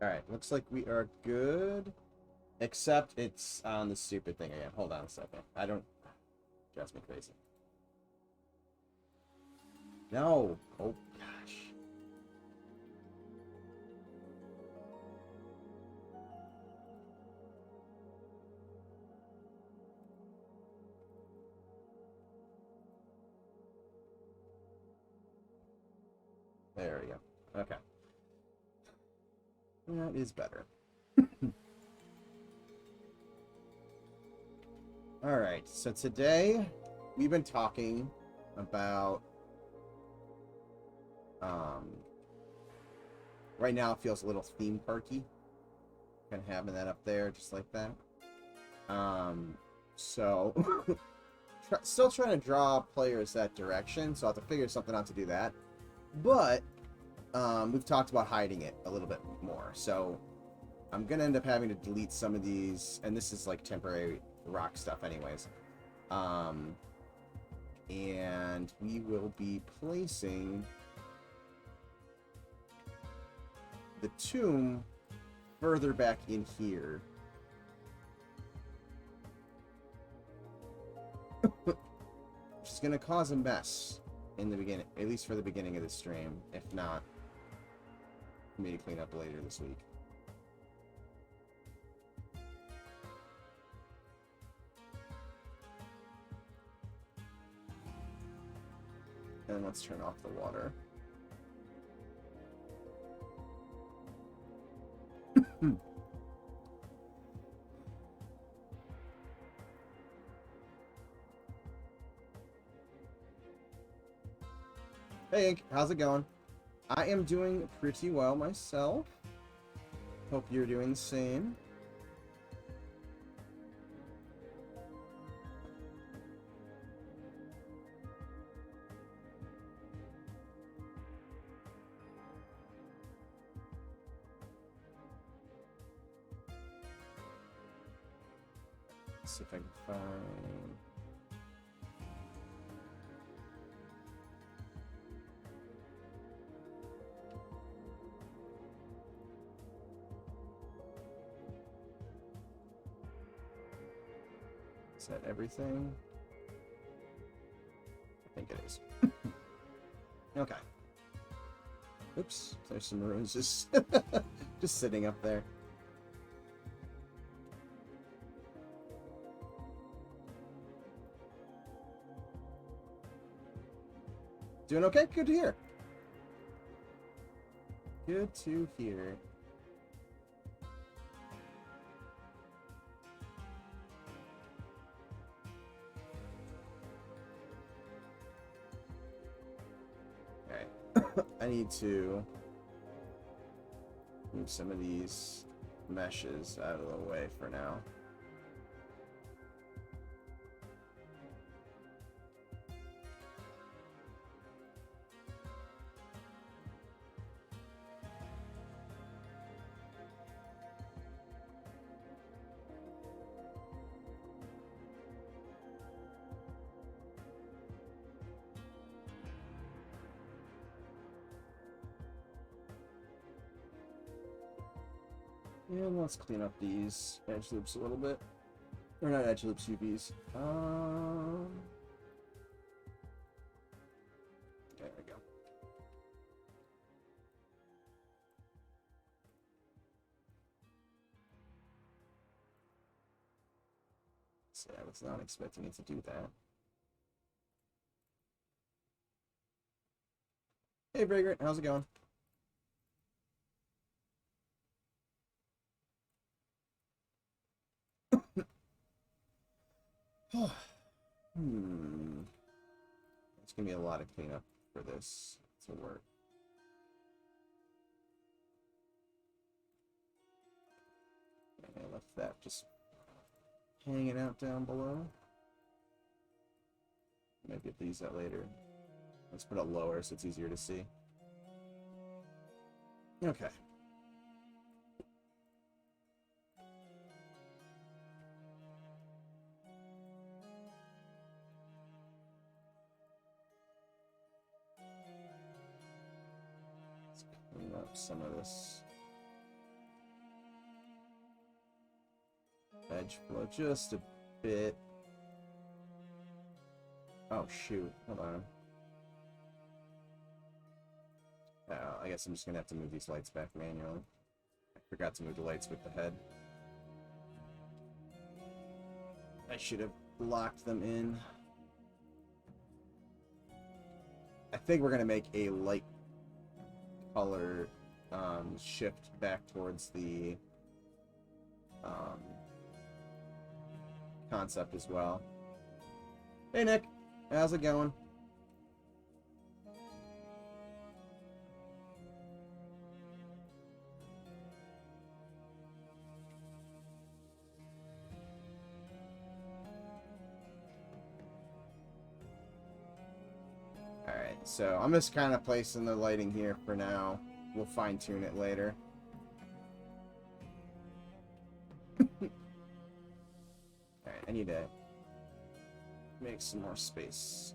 Alright, looks like we are good. Except it's on the stupid thing again. Hold on a second. I don't... Drives me crazy. No! Oh, gosh. There we go. Okay. That is better. Alright, so today we've been talking about right now it feels a little theme parky. Kind of having that up there just like that. So still trying to draw players that direction, so I'll have to figure something out to do that. But we've talked about hiding it a little bit more, so I'm gonna end up having to delete some of these, and this is like temporary rock stuff anyways. And we will be placing the tomb further back in here. Which is gonna cause a mess in the beginning, at least for the beginning of the stream, if not maybe clean up later this week. And let's turn off the water. Hey, Ink, how's it going? I am doing pretty well myself. Hope you're doing the same. Let's see if I can find... Is that everything? I think it is. Okay. Oops, there's some ruins just just sitting up there. Doing okay? Good to hear. Good to hear. I need to move some of these meshes out of the way for now. And let's clean up these edge loops a little bit. Or not edge loops, UVs. There we go. So I was not expecting it to do that. Hey Vagrant, how's it going? It's gonna be a lot of cleanup for this to work. And I left that just hanging out down below. Maybe get these out later. Let's put it lower so it's easier to see. Okay. up some of this edge flow just a bit. Oh shoot, hold on. I guess I'm just gonna have to move these lights back manually. I forgot to move the lights with the head. I should have locked them in. I think we're gonna make a light color shift back towards the concept as well. Hey Nick, how's it going? Alright, so I'm just kind of placing the lighting here for now. We'll fine-tune it later. Alright, I need to make some more space.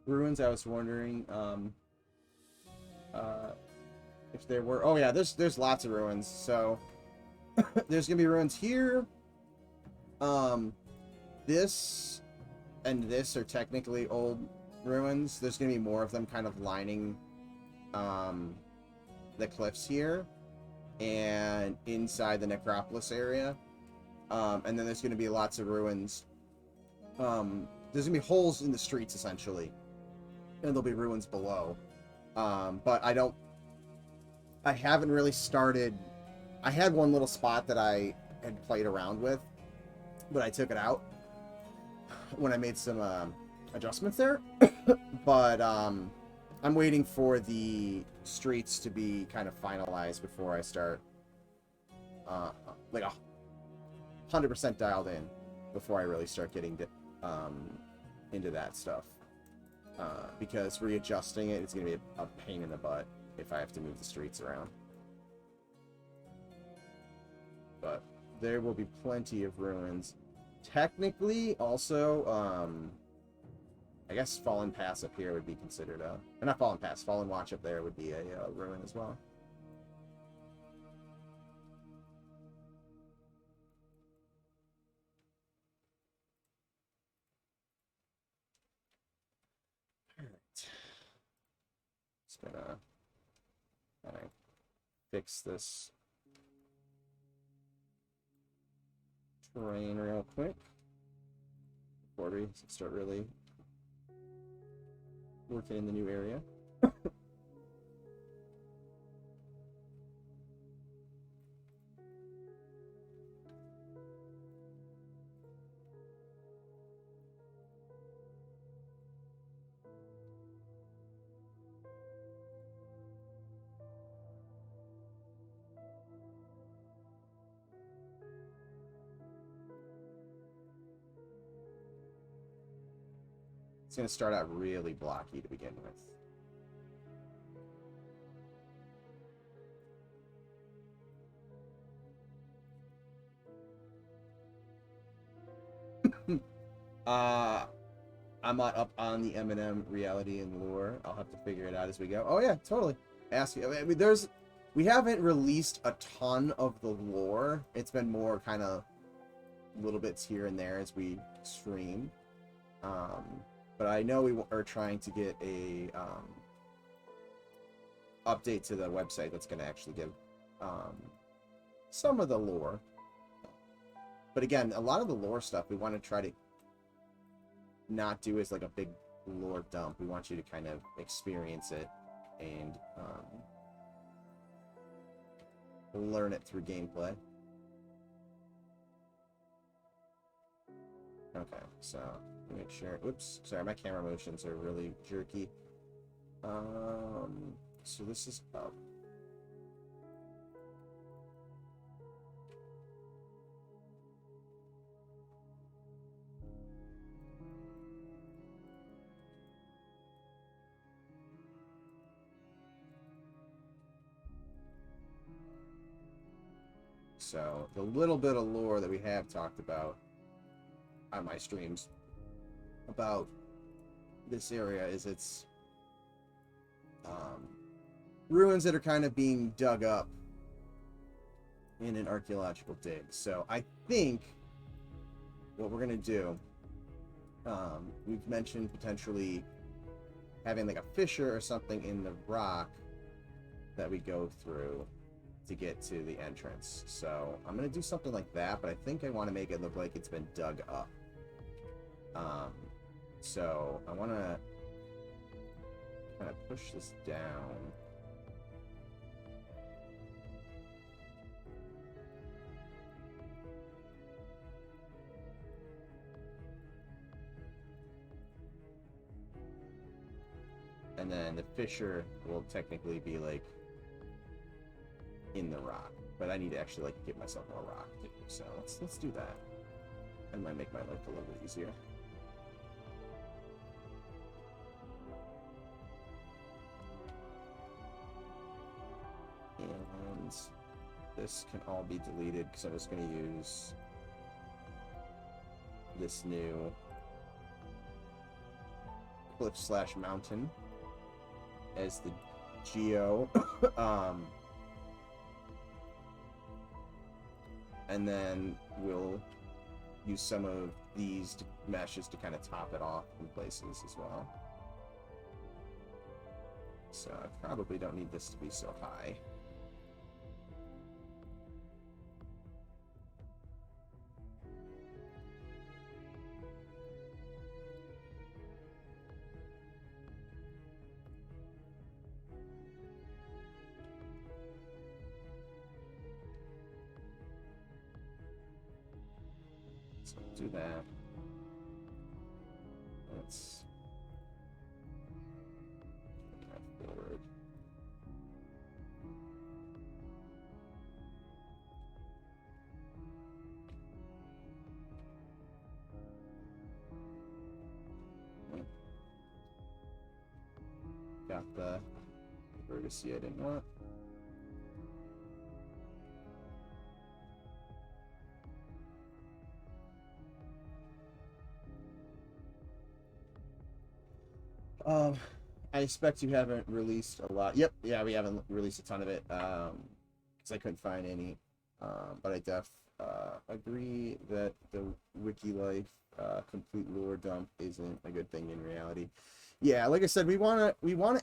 Ruins, I was wondering if there were... Oh yeah, there's lots of ruins. So there's gonna be ruins here. This and this are technically old ruins. There's gonna be more of them kind of lining the cliffs here and inside the necropolis area. And then there's gonna be lots of ruins. There's gonna be holes in the streets essentially. And there'll be ruins below. But I haven't really started... I had one little spot that I had played around with, but I took it out when I made some adjustments there. But I'm waiting for the streets to be kind of finalized before I start like 100% dialed in before I really start getting into that stuff. Because readjusting it's going to be a pain in the butt if I have to move the streets around. But there will be plenty of ruins. Technically, also, I guess Fallen Pass up here would be considered a... Or not Fallen Pass, Fallen Watch up there would be a ruin as well. Gonna fix this terrain real quick before we start really working in the new area. It's going to start out really blocky to begin with. I'm not up on the M&M reality and lore. I'll have to figure it out as we go. Oh yeah, totally. Ask you. I mean, we haven't released a ton of the lore. It's been more kind of little bits here and there as we stream. But I know we are trying to get a update to the website that's going to actually give some of the lore. But again, a lot of the lore stuff we want to try to not do as like a big lore dump. We want you to kind of experience it and learn it through gameplay. Okay, so make sure. Oops, sorry, my camera motions are really jerky. So this is up. So the little bit of lore that we have talked about on my streams about this area is it's ruins that are kind of being dug up in an archaeological dig. So I think what we're going to do, we've mentioned potentially having like a fissure or something in the rock that we go through to get to the entrance. So I'm going to do something like that, but I think I want to make it look like it's been dug up. So I want to kind of push this down. And then the fissure will technically be like in the rock, but I need to actually like get myself more rock too. So let's do that. That might make my life a little bit easier. And this can all be deleted because I'm just going to use this new cliff/mountain as the geo. And then we'll use some of these meshes to kind of top it off in places as well. So I probably don't need this to be so high. So do that. Let's put that forward. Got the vertice I didn't want. I expect you haven't released a lot. Yep, yeah, we haven't released a ton of it, because I couldn't find any. But I agree that the wiki life complete lore dump isn't a good thing in reality. Yeah, like I said, we wanna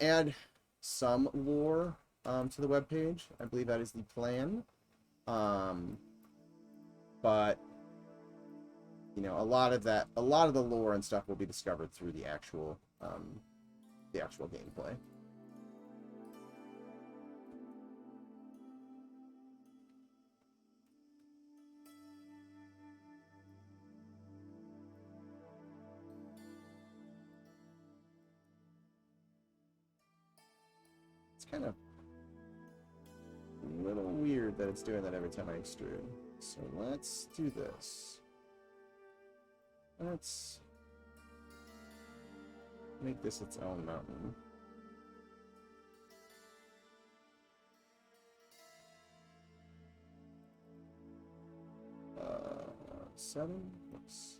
add some lore to the webpage. I believe that is the plan. But you know, a lot of the lore and stuff will be discovered through the actual gameplay. It's kind of a little weird that it's doing that every time I extrude. So let's do this. Let's make this its own mountain. Seven? Oops.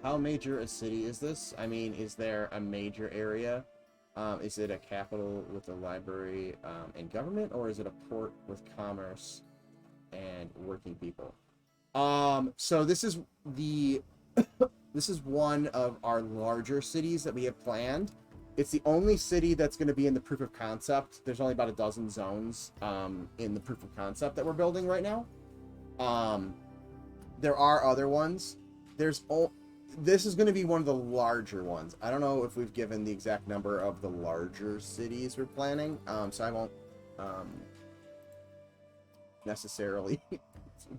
How major a city is this? I mean, is there a major area? Is it a capital with a library and government, or is it a port with commerce and working people? So this is this is one of our larger cities that we have planned. It's the only city that's going to be in the proof of concept. There's only about a dozen zones in the proof of concept that we're building right now. There are other ones. This is going to be one of the larger ones. I don't know if we've given the exact number of the larger cities we're planning, so I won't necessarily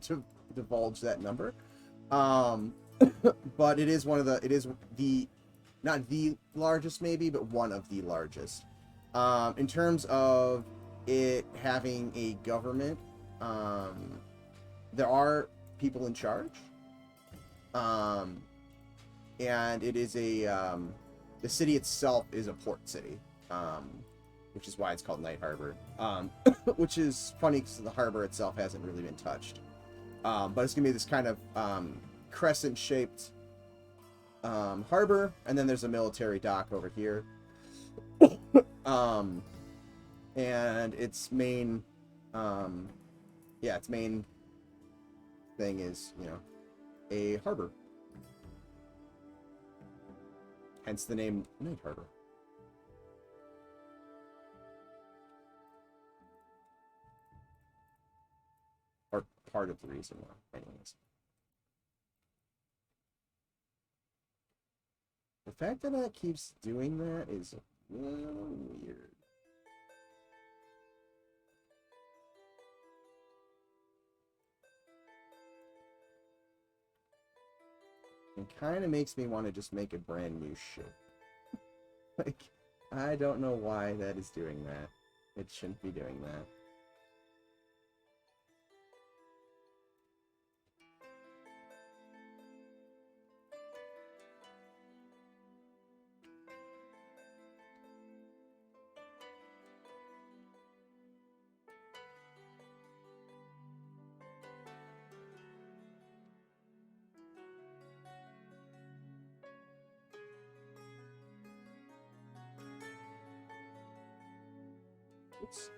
to divulge that number. But it is not the largest maybe, but one of the largest. In terms of it having a government, there are people in charge. And it is the city itself is a port city. which is why it's called Night Harbor. Which is funny because the harbor itself hasn't really been touched. But it's gonna be this kind of crescent-shaped harbor, and then there's a military dock over here. And its main, its main thing is, a harbor. Hence the name Night Harbor. Or part of the reason why, anyways. The fact that it keeps doing that is a little weird. It kind of makes me want to just make a brand new ship. Like, I don't know why that is doing that. It shouldn't be doing that. Oops.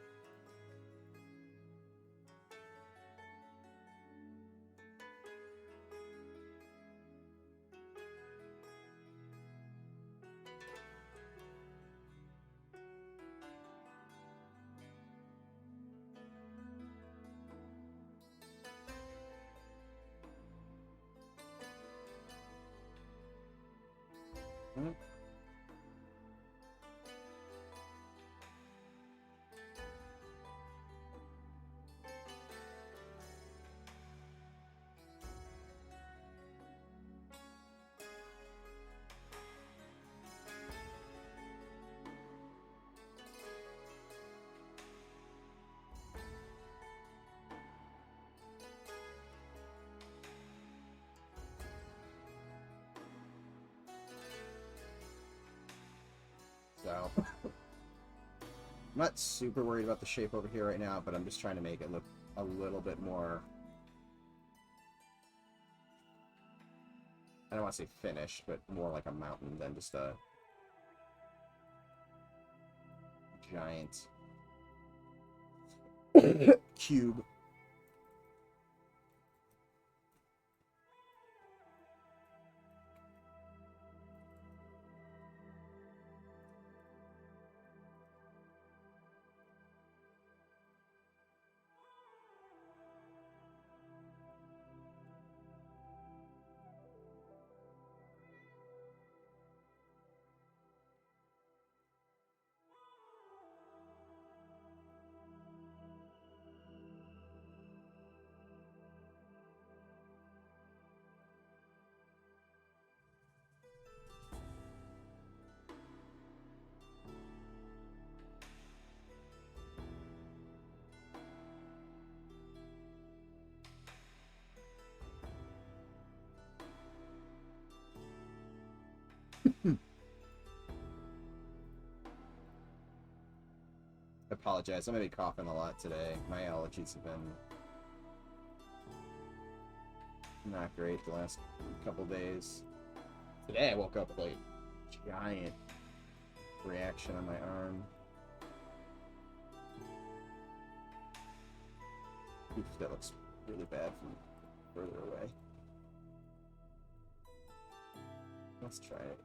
Mm. So, I'm not super worried about the shape over here right now, but I'm just trying to make it look a little bit more, I don't want to say finished, but more like a mountain than just a giant cube. I apologize. I'm going to be coughing a lot today. My allergies have been not great the last couple days. Today I woke up with like a giant reaction on my arm. Oof, that looks really bad from further away. Let's try it.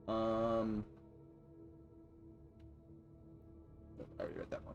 Um, I already read that one.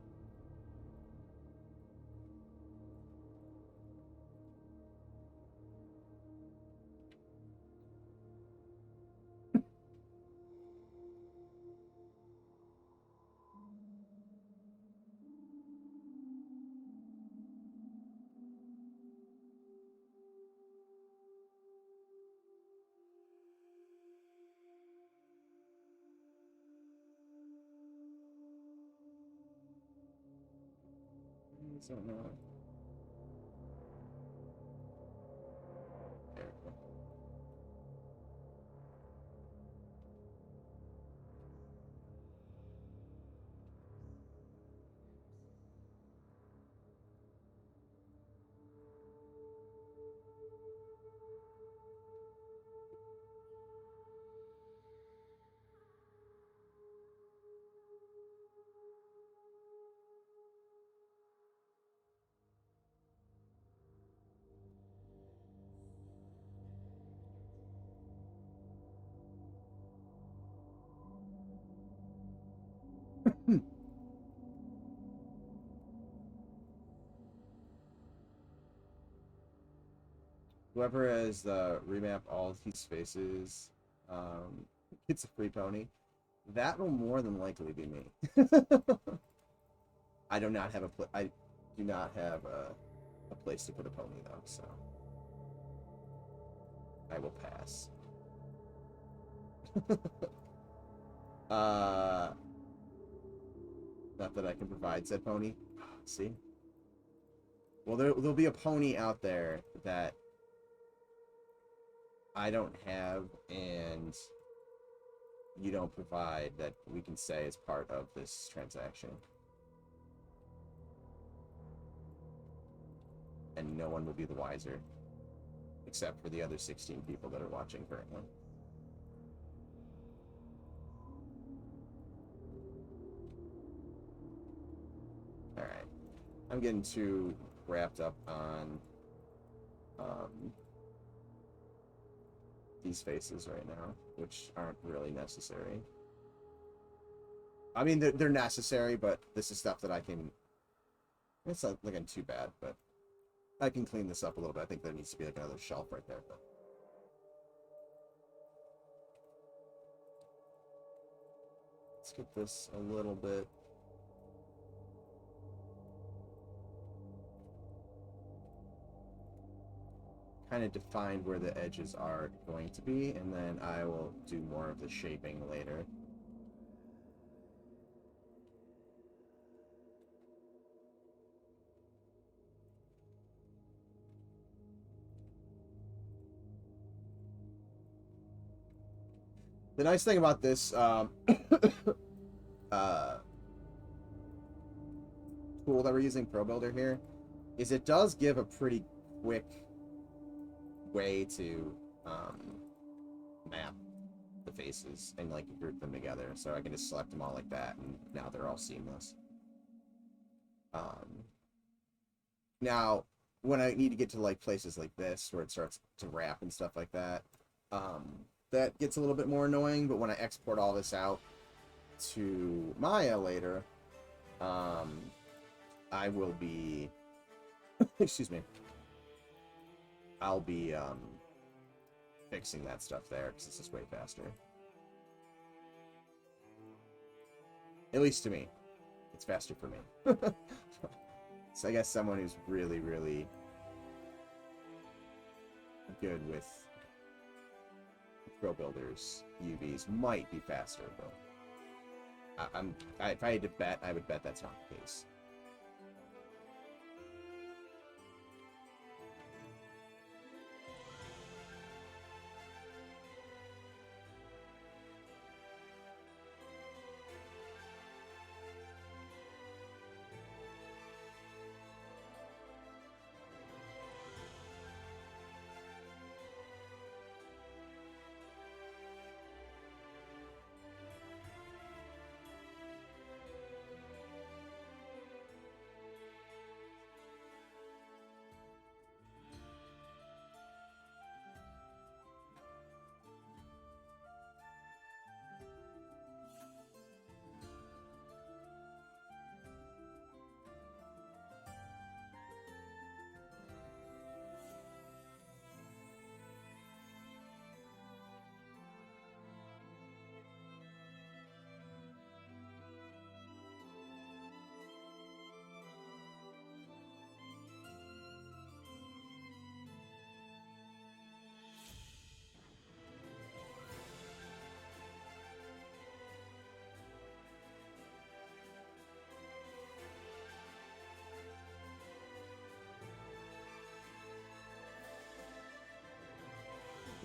I don't know. There we go. Whoever has remap all these spaces gets a free pony. That will more than likely be me. I do not have I do not have a place to put a pony though, so I will pass. Not that I can provide said pony. See? Well, there'll be a pony out there that I don't have and you don't provide that we can say is part of this transaction. And no one will be the wiser. Except for the other 16 people that are watching currently. Alright. I'm getting too wrapped up on these faces right now, which aren't really necessary. I mean, they're necessary, but this is stuff that I can... It's not looking too bad, but I can clean this up a little bit. I think there needs to be like another shelf right there, but... Let's get this a little bit... kind of defined where the edges are going to be, and then I will do more of the shaping later. The nice thing about this tool that we're using, Pro Builder here, is it does give a pretty quick way to map the faces and like group them together. So I can just select them all like that, and now they're all seamless. Now, when I need to get to like places like this where it starts to wrap and stuff like that, that gets a little bit more annoying. But when I export all this out to Maya later, I will be excuse me, I'll be fixing that stuff there because it's just way faster. At least to me. It's faster for me. So I guess someone who's really, really good with Pro Builder's UVs might be faster, but if I had to bet, I would bet that's not the case.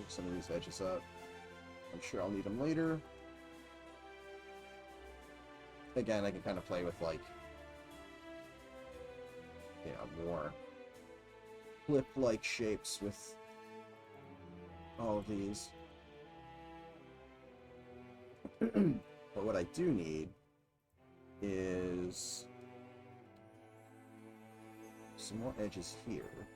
some of these edges up. I'm sure I'll need them later. Again, I can kind of play with, like, you know, more clip-like shapes with all of these. But what I do need is some more edges here.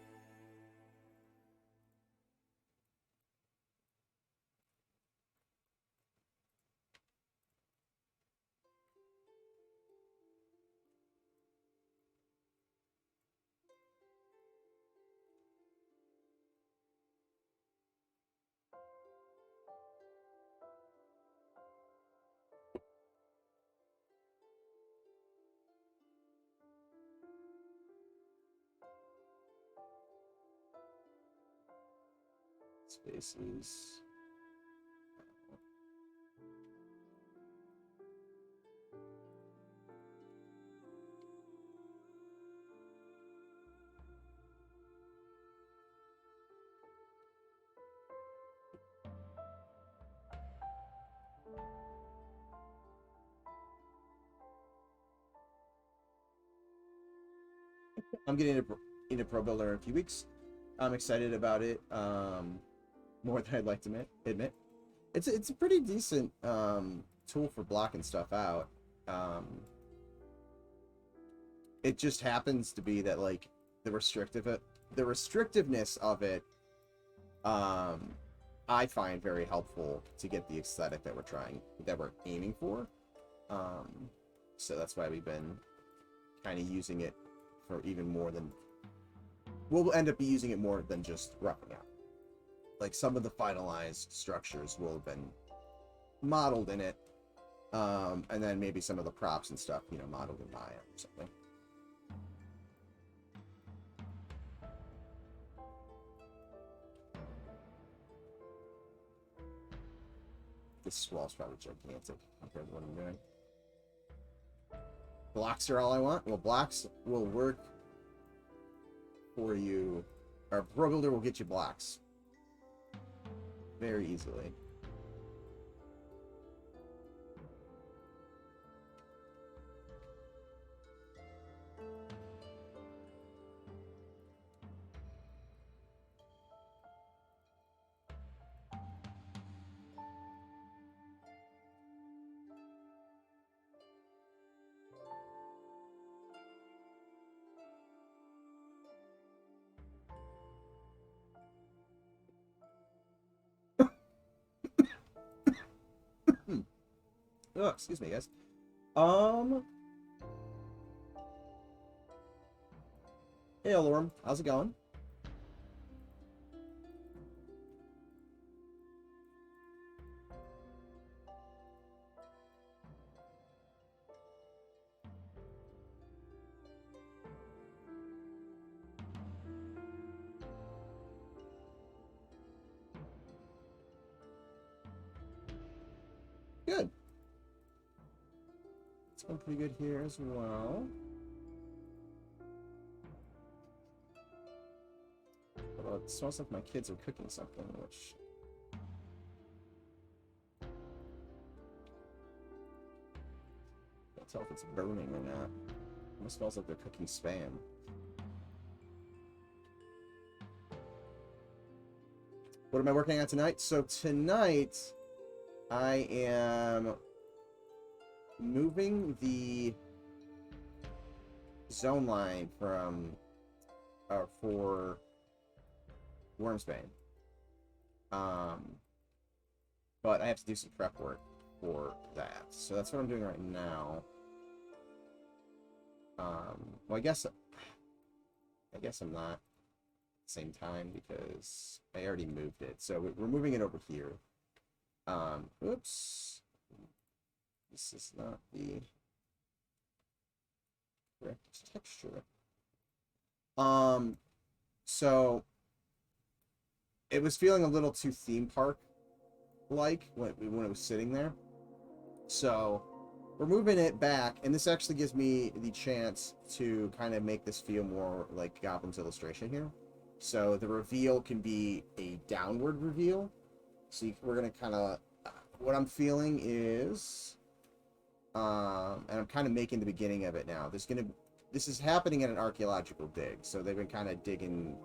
Spaces. I'm getting into Pro Builder in a few weeks. I'm excited about it. More than I'd like to admit. It's a pretty decent tool for blocking stuff out. It just happens to be that, like, the restrictiveness of it, I find very helpful to get the aesthetic that we're aiming for. So that's why we've been kind of using it for even more than we'll end up using it more than just roughing out. Like, some of the finalized structures will have been modeled in it, and then maybe some of the props and stuff, you know, modeled in Maya or something. This wall's probably gigantic compared to what I'm doing. Blocks are all I want. Well, blocks will work for you. Our Pro Builder will get you blocks very easily. Oh, excuse me, guys. Hey, Lorm, how's it going? Good. It's been pretty good here as well. Although it smells like my kids are cooking something, which... can't tell if it's burning or not. It smells like they're cooking Spam. What am I working on tonight? So tonight, I am moving the zone line from for Wyrmsbane. But I have to do some prep work for that. So that's what I'm doing right now. Well, I guess I'm not at the same time because I already moved it. So we're moving it over here. Oops. This is not the correct texture. So it was feeling a little too theme park like when it was sitting there. So we're moving it back, and this actually gives me the chance to kind of make this feel more like Goblin's illustration here. So the reveal can be a downward reveal, So we're gonna kind of, what I'm feeling is, and I'm kind of making the beginning of it now. This is happening at an archaeological dig. So they've been kind of digging,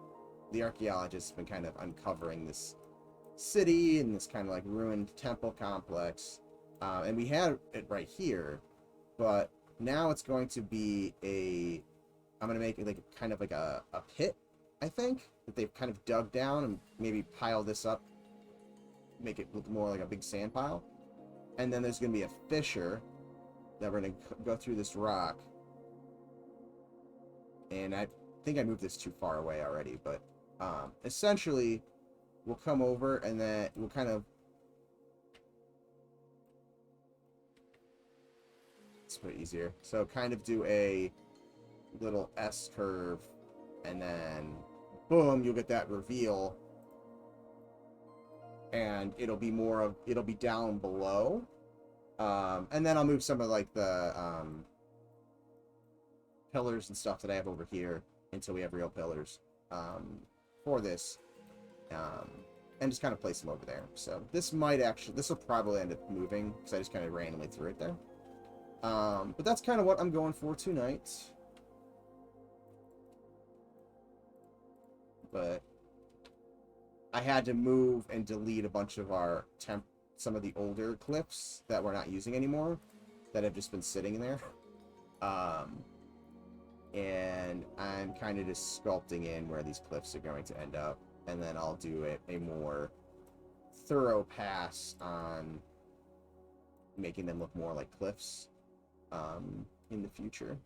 the archaeologists have been kind of uncovering this city and this kind of like ruined temple complex. And we had it right here, but now it's going to be I'm going to make it like kind of like a pit, I think, that they've kind of dug down and maybe pile this up, make it look more like a big sand pile. And then there's going to be a fissure that we're going to go through this rock. And I think I moved this too far away already, but essentially we'll come over and then we'll kind of, it's a bit easier. So kind of do a little S curve, and then boom, you'll get that reveal, and it'll be down below. And then I'll move some of like the pillars and stuff that I have over here until we have real pillars for this, and just kind of place them over there. So this will probably end up moving because I just kind of randomly threw it there. But that's kind of what I'm going for tonight. But I had to move and delete a bunch of some of the older clips that we're not using anymore, that have just been sitting there. And I'm kind of just sculpting in where these cliffs are going to end up, and then I'll do a more thorough pass on making them look more like cliffs in the future.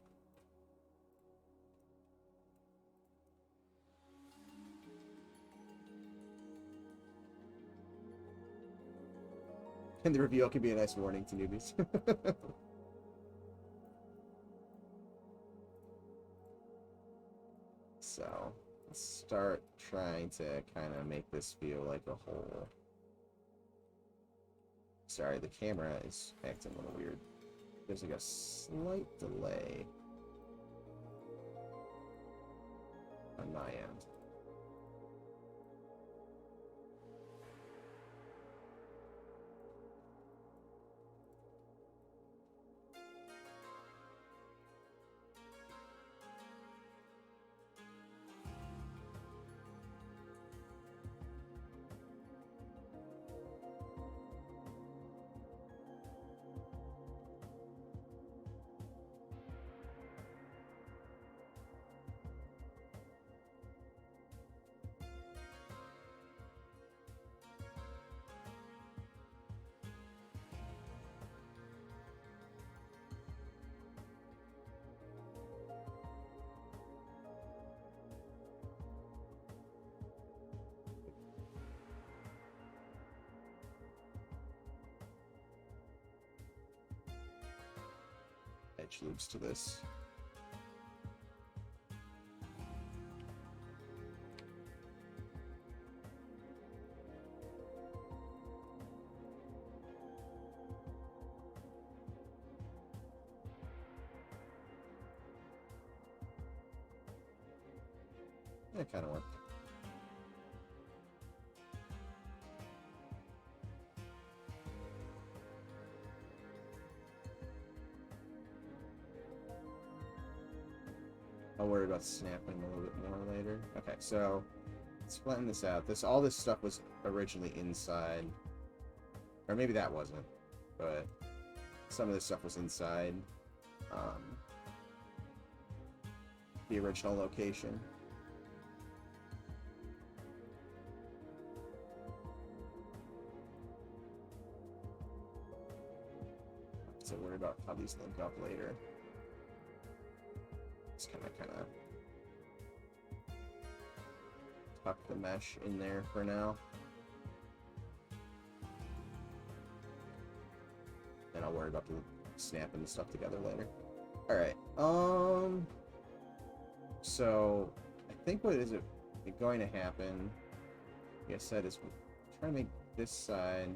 And the reveal can be a nice warning to newbies. So let's start trying to kind of make this feel like a whole. Sorry, the camera is acting a little weird. There's like a slight delay on my end. Edge loops to this. That kind of worked. I'll worry about snapping a little bit more later. Okay, so let's flatten this out. All this stuff was originally inside, or maybe that wasn't, but some of this stuff was inside the original location. So worry about how these link up later. Just kind of tuck the mesh in there for now, and I'll worry about the snapping the stuff together later. All right. So I think what is going to happen, like I said, is we're trying to make this side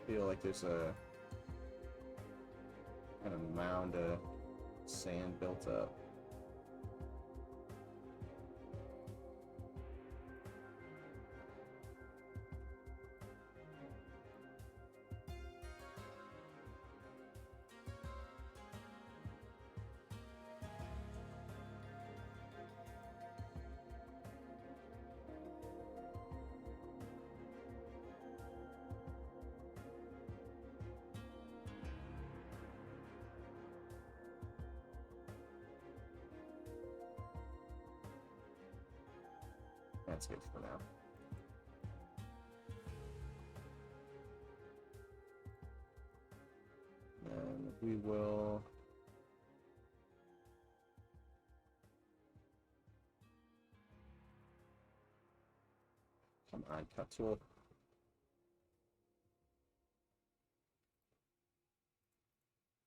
feel like there's a kind of mound of sand built up. That's good for now. And we will... Come on, cut tool.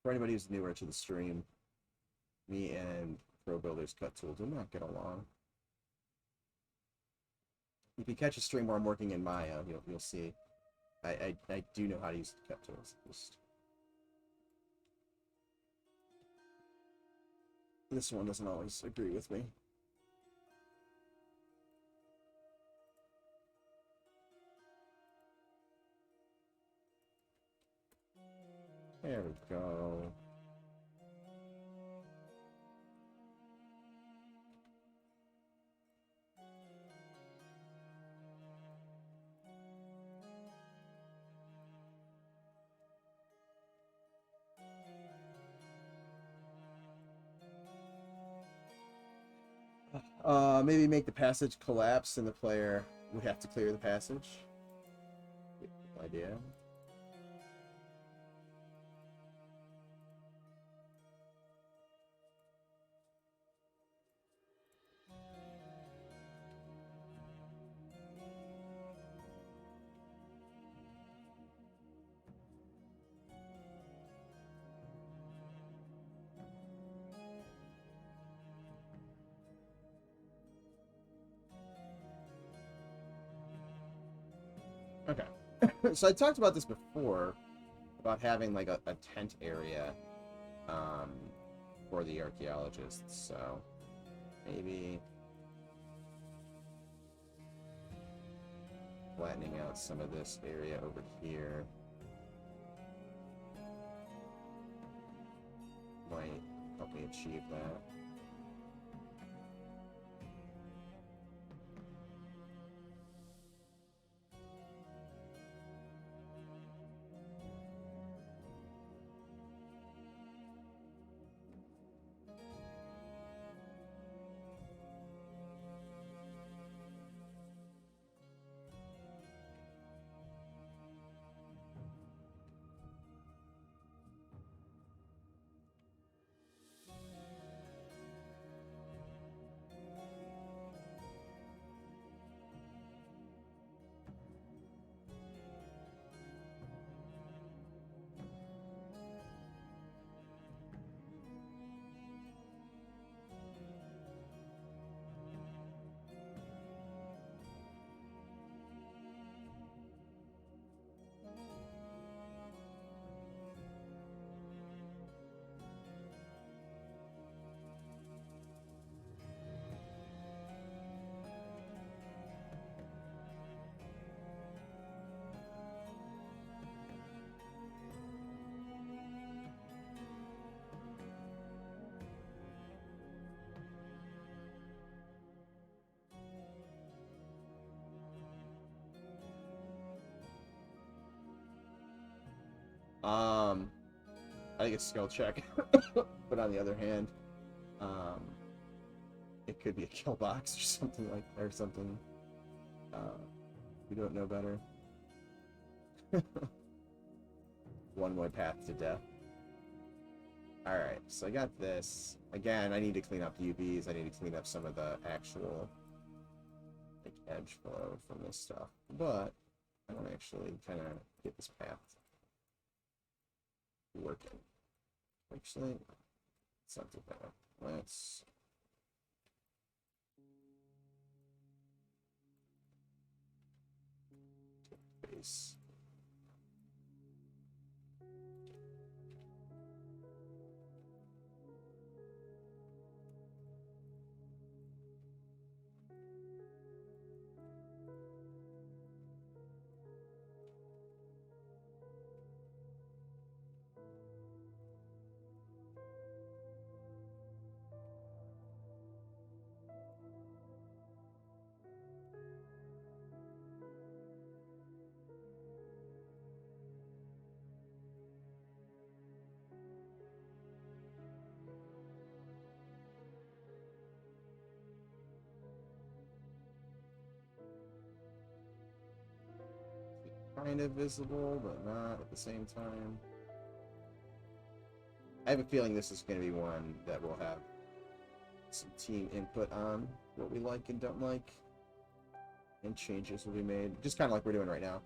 For anybody who's newer to the stream, me and Pro Builder's cut tool do not get along. If you catch a stream where I'm working in Maya, you'll see I do know how to use the cut tools. Just... This one doesn't always agree with me. There we go. Maybe make the passage collapse and the player would have to clear the passage. Good idea. Okay. So I talked about this before, about having like a tent area for the archaeologists, so maybe flattening out some of this area over here might help me achieve that. I think it's skill check, but on the other hand, it could be a kill box or something like that, or something. We don't know better. One-way path to death. Alright, so I got this. Again, I need to clean up UVs. I need to clean up some of the actual like edge flow from this stuff. But I want to actually kind of get this path working. Actually, it's not too bad. Let's take base. kind of visible, but not at the same time. I have a feeling this is going to be one that will have some team input on what we like and don't like, and changes will be made, just kind of like we're doing right now.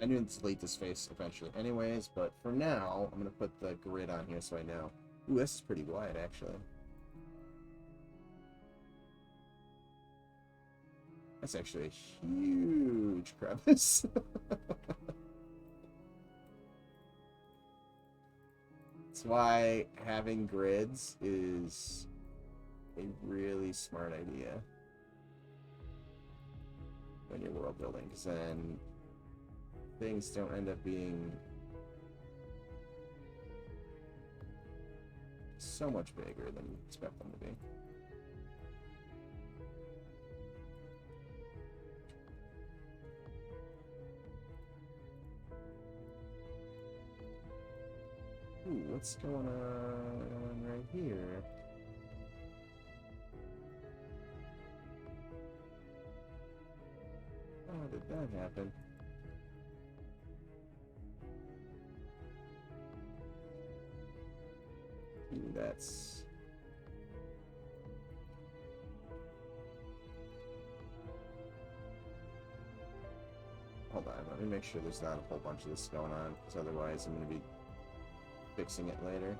I knew to delete this face eventually anyways, but for now, I'm going to put the grid on here so I know. Ooh, this is pretty wide, actually. That's actually a huge crevice. That's why having grids is a really smart idea when you're world building, because then things don't end up being so much bigger than you expect them to be. Ooh, what's going on right here? How did that happen? Ooh, that's... Hold on, let me make sure there's not a whole bunch of this going on, because otherwise I'm going to be fixing it later.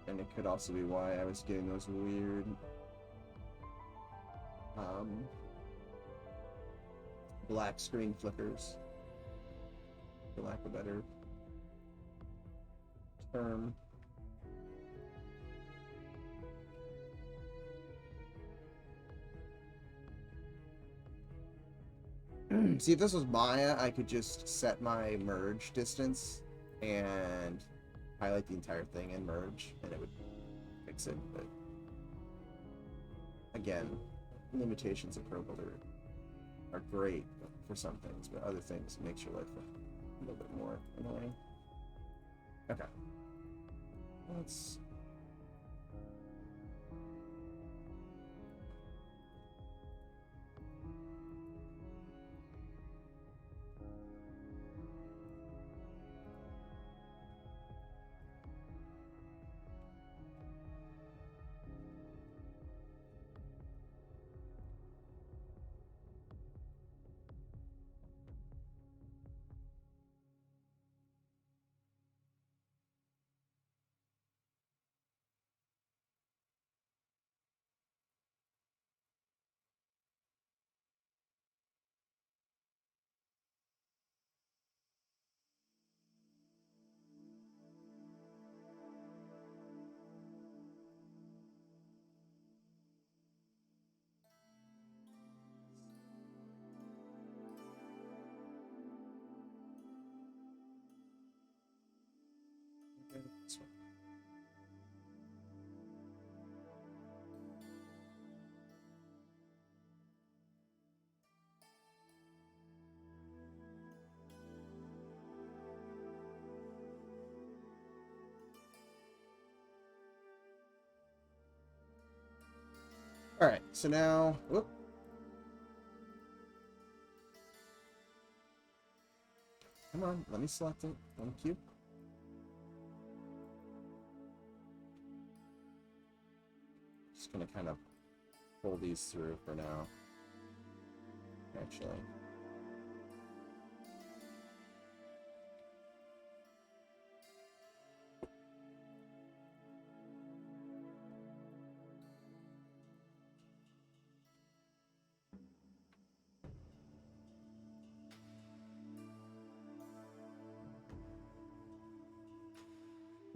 And it could also be why I was getting those weird black screen flickers, for lack of a better term. See, if this was Maya, I could just set my merge distance and highlight the entire thing and merge, and it would fix it. But again, limitations of Pro Builder are great for some things, but other things makes your life a little bit more annoying. Okay. Let's... this one. All right, so now, whoop. Come on, let me select it. Thank you. Just gonna kind of pull these through for now. Actually.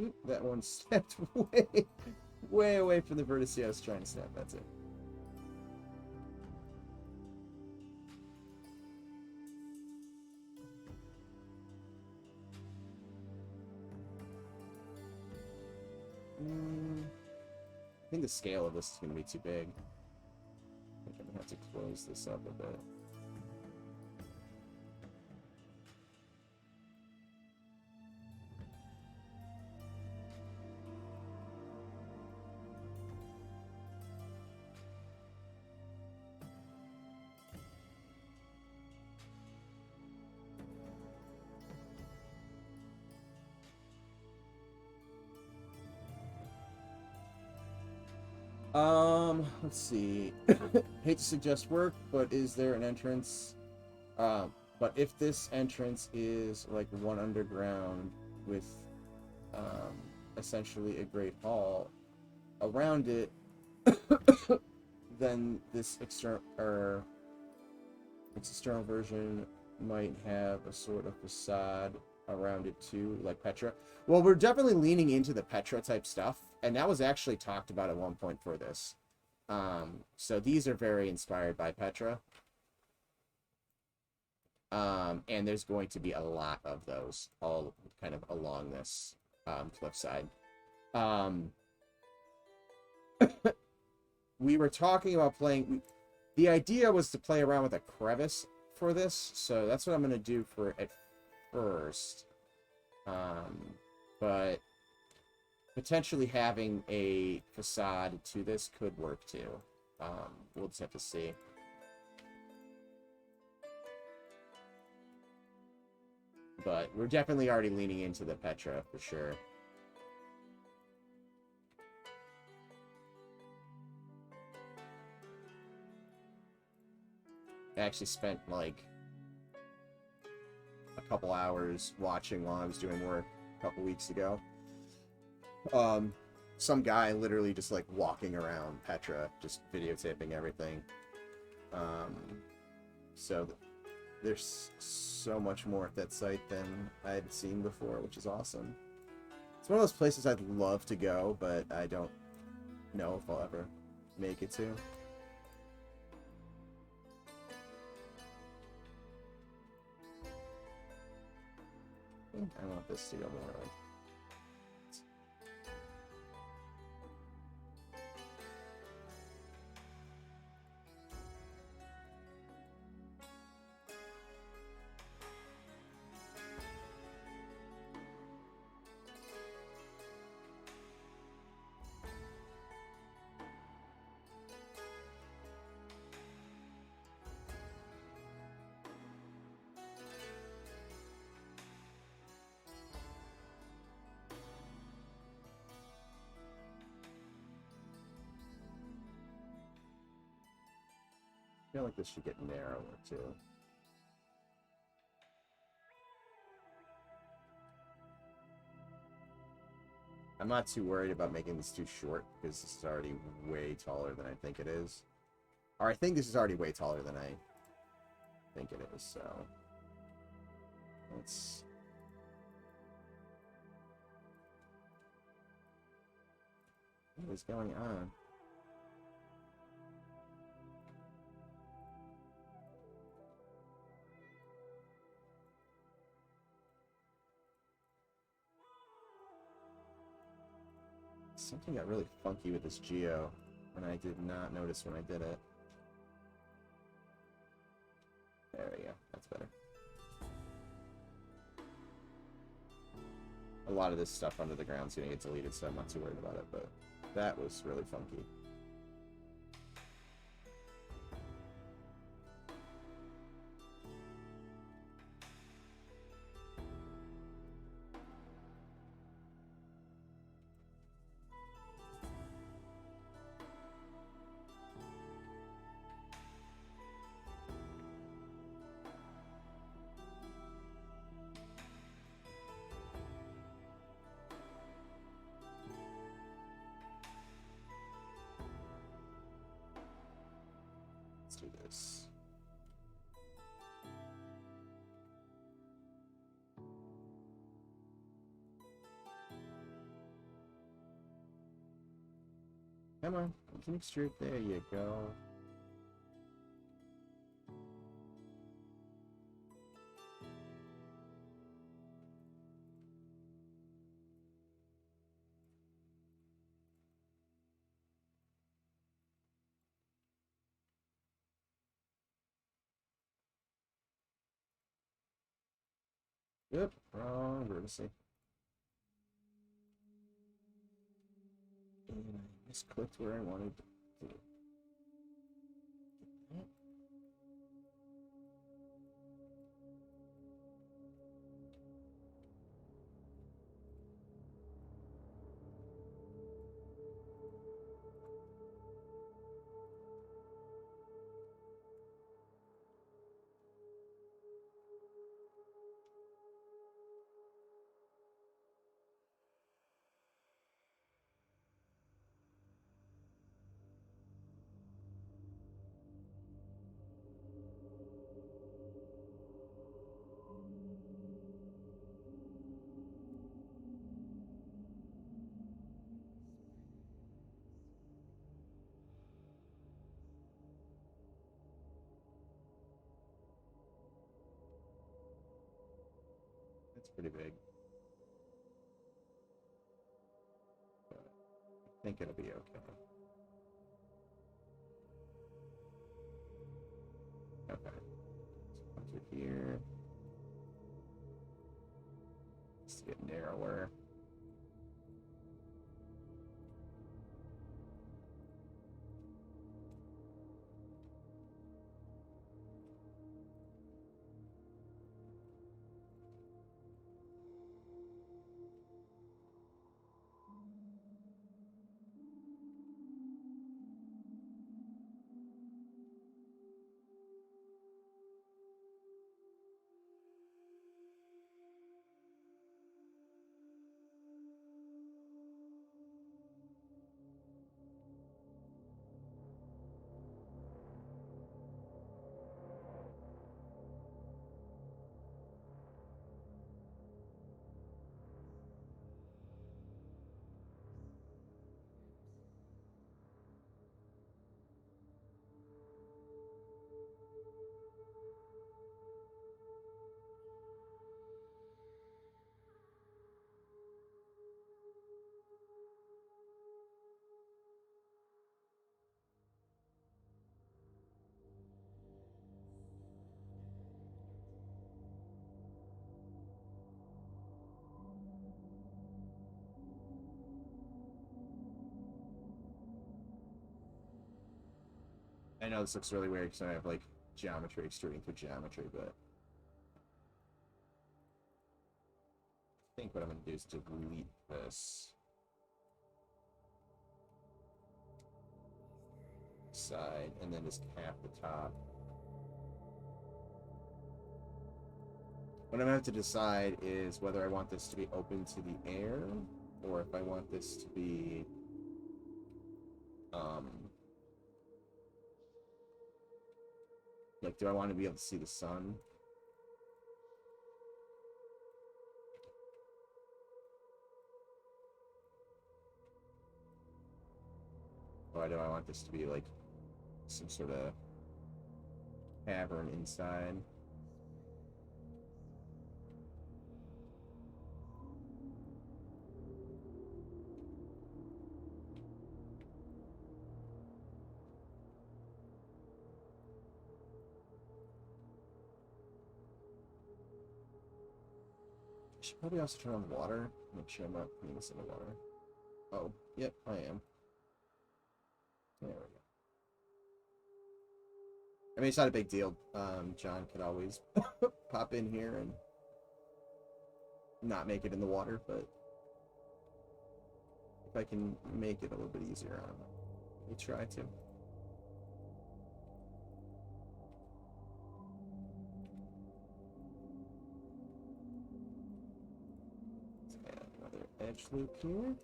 Oop, that one stepped way away from the vertex I was trying to snap. That's it. I think the scale of this is going to be too big. I think I'm going to have to close this up a bit. Let's see. Hate to suggest work, but is there an entrance? But if this entrance is like one underground with essentially a great hall around it, then this external version might have a sort of facade around it too, like Petra. Well, we're definitely leaning into the Petra type stuff, and that was actually talked about at one point for this. So these are very inspired by Petra. And there's going to be a lot of those all kind of along this cliffside. We were talking about playing... The idea was to play around with a crevice for this, so that's what I'm going to do for at first. But potentially having a facade to this could work too. We'll just have to see. But we're definitely already leaning into the Petra for sure. I actually spent like a couple hours watching while I was doing work a couple weeks ago. Some guy literally just like walking around Petra, just videotaping everything. So there's so much more at that site than I had seen before, which is awesome. It's one of those places I'd love to go, but I don't know if I'll ever make it to. I want this to go more like... I feel like this should get narrower too. I'm not too worried about making this too short because this is already way taller than I think it is. Or I think this is already way taller than I think it is, so let's... What is going on? Something got really funky with this geo, and I did not notice when I did it. There we go. That's better. A lot of this stuff under the ground is going to get deleted, so I'm not too worried about it, but that was really funky. do this. Come on, you can extrude. There you go. Yep, wrong vertice. And I misclicked where I wanted to do it. That's pretty big. But I think it'll be okay. Okay. So come through here. Just get narrower. I know this looks really weird because I have like geometry extruding through geometry, but I think what I'm going to do is delete this side and then just cap the top. What I'm going to have to decide is whether I want this to be open to the air or if I want this to be like, do I want to be able to see the sun? Or do I want this to be like some sort of cavern inside? I should probably also turn on the water. Make sure I'm not putting this in the water. Oh, yep, I am. There we go. I mean, it's not a big deal. John could always pop in here and not make it in the water, but if I can make it a little bit easier on him, we'll try to. Let's add another edge loop here.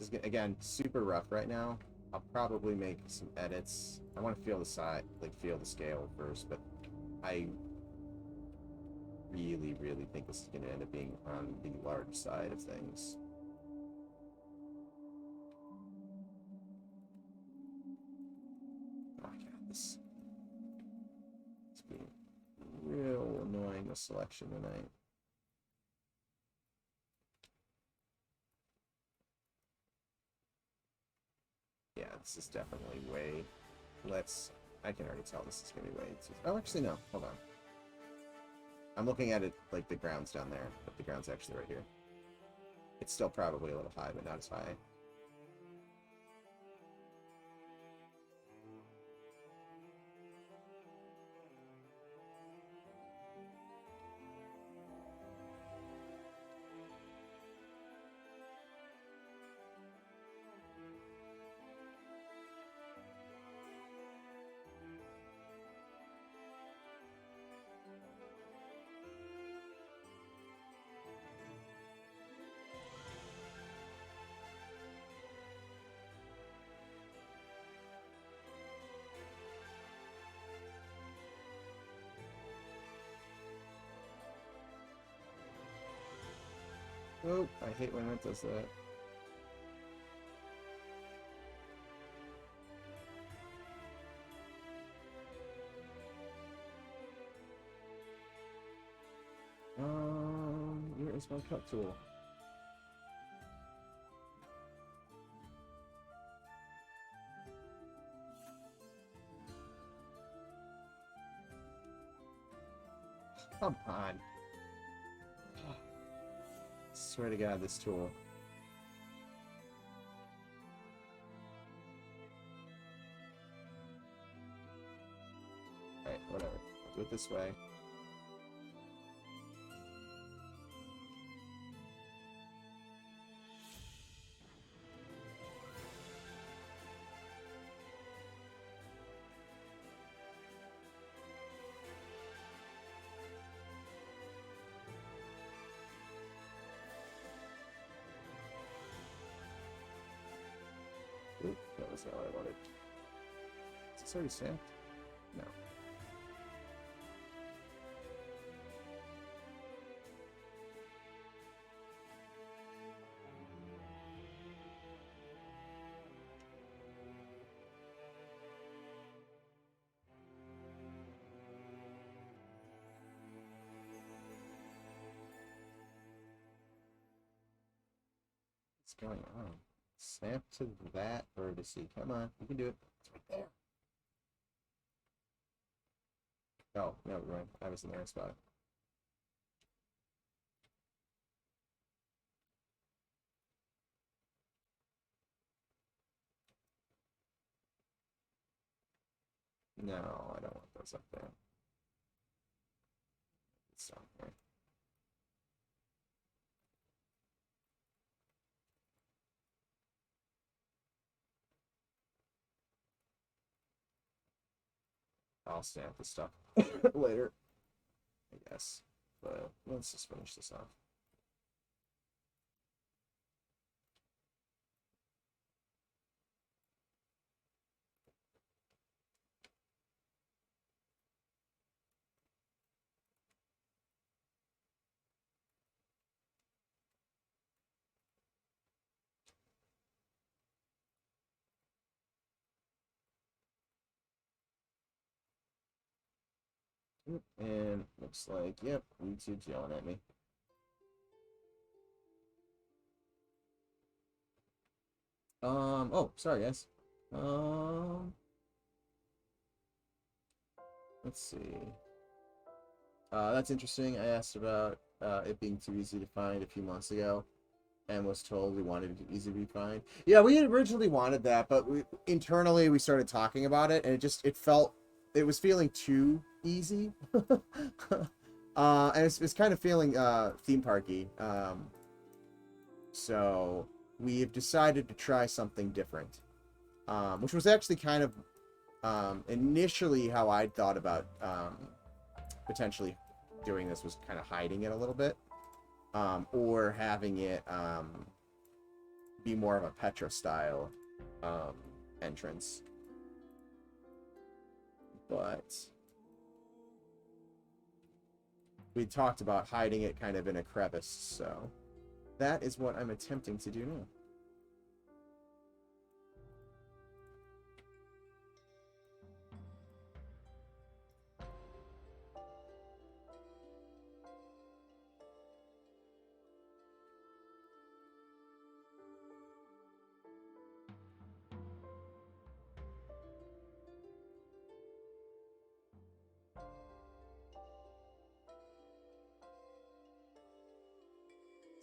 This is, again, super rough right now. I'll probably make some edits. I want to feel the side, like feel the scale first, but I really, really think this is going to end up being on the large side of things. Oh my god, this it's being real annoying, the selection tonight. Yeah, this is definitely way. I can already tell this is going to be way too. Oh, actually, no. Hold on. I'm looking at it like the ground's down there, but the ground's actually right here. It's still probably a little high, but not as high. Oh, I hate when that does that. Where is my cut tool? Come on. Swear to God, this tool. Alright, whatever. I'll do it this way. Oop, that was not what I wanted. Is this already stamped? No. What's going on? Snap to that vertice. Come on, you can do it. It's right there. Oh, no, right. I was in the right spot. No, I don't want those up there. It's down here. I'll stamp this stuff later, I guess. But let's just finish this off. And looks like, yep, YouTube's yelling at me. Oh, sorry guys. Let's see. That's interesting. I asked about it being too easy to find a few months ago, and was told we wanted it easy to find. Yeah, we had originally wanted that, but internally we started talking about it, and it was feeling too easy. And it's kind of feeling theme parky. So we've decided to try something different, which was actually kind of initially how I'd thought about potentially doing this, was kind of hiding it a little bit, or having it be more of a Petra style entrance. But we talked about hiding it kind of in a crevice, so that is what I'm attempting to do now.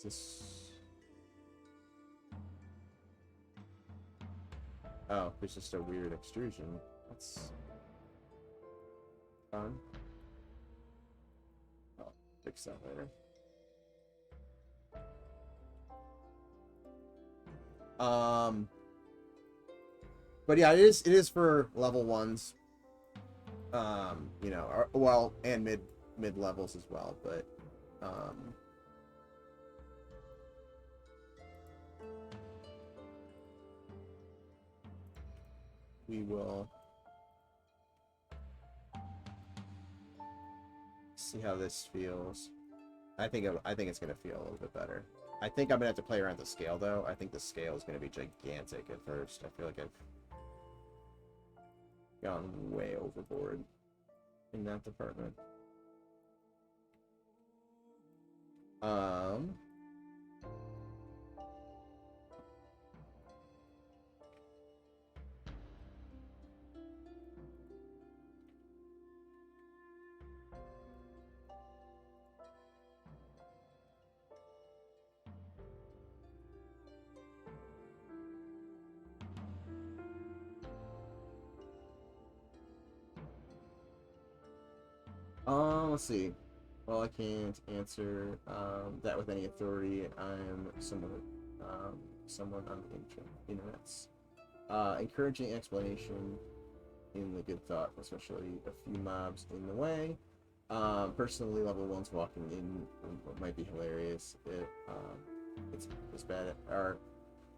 This... Oh, there's just a weird extrusion. That's fun. I'll fix that later. But yeah, it is for level 1s. You know, or, well, and mid levels as well, but we will see how this feels. I think it's gonna feel a little bit better. I think I'm gonna have to play around the scale though. I think the scale is gonna be gigantic at first. I feel like I've gone way overboard in that department. Let's see. Well, I can't answer that with any authority. I'm someone on the internets. Encouraging explanation in the good thought, especially a few mobs in the way. Personally, level 1's walking in might be hilarious. It's as bad, or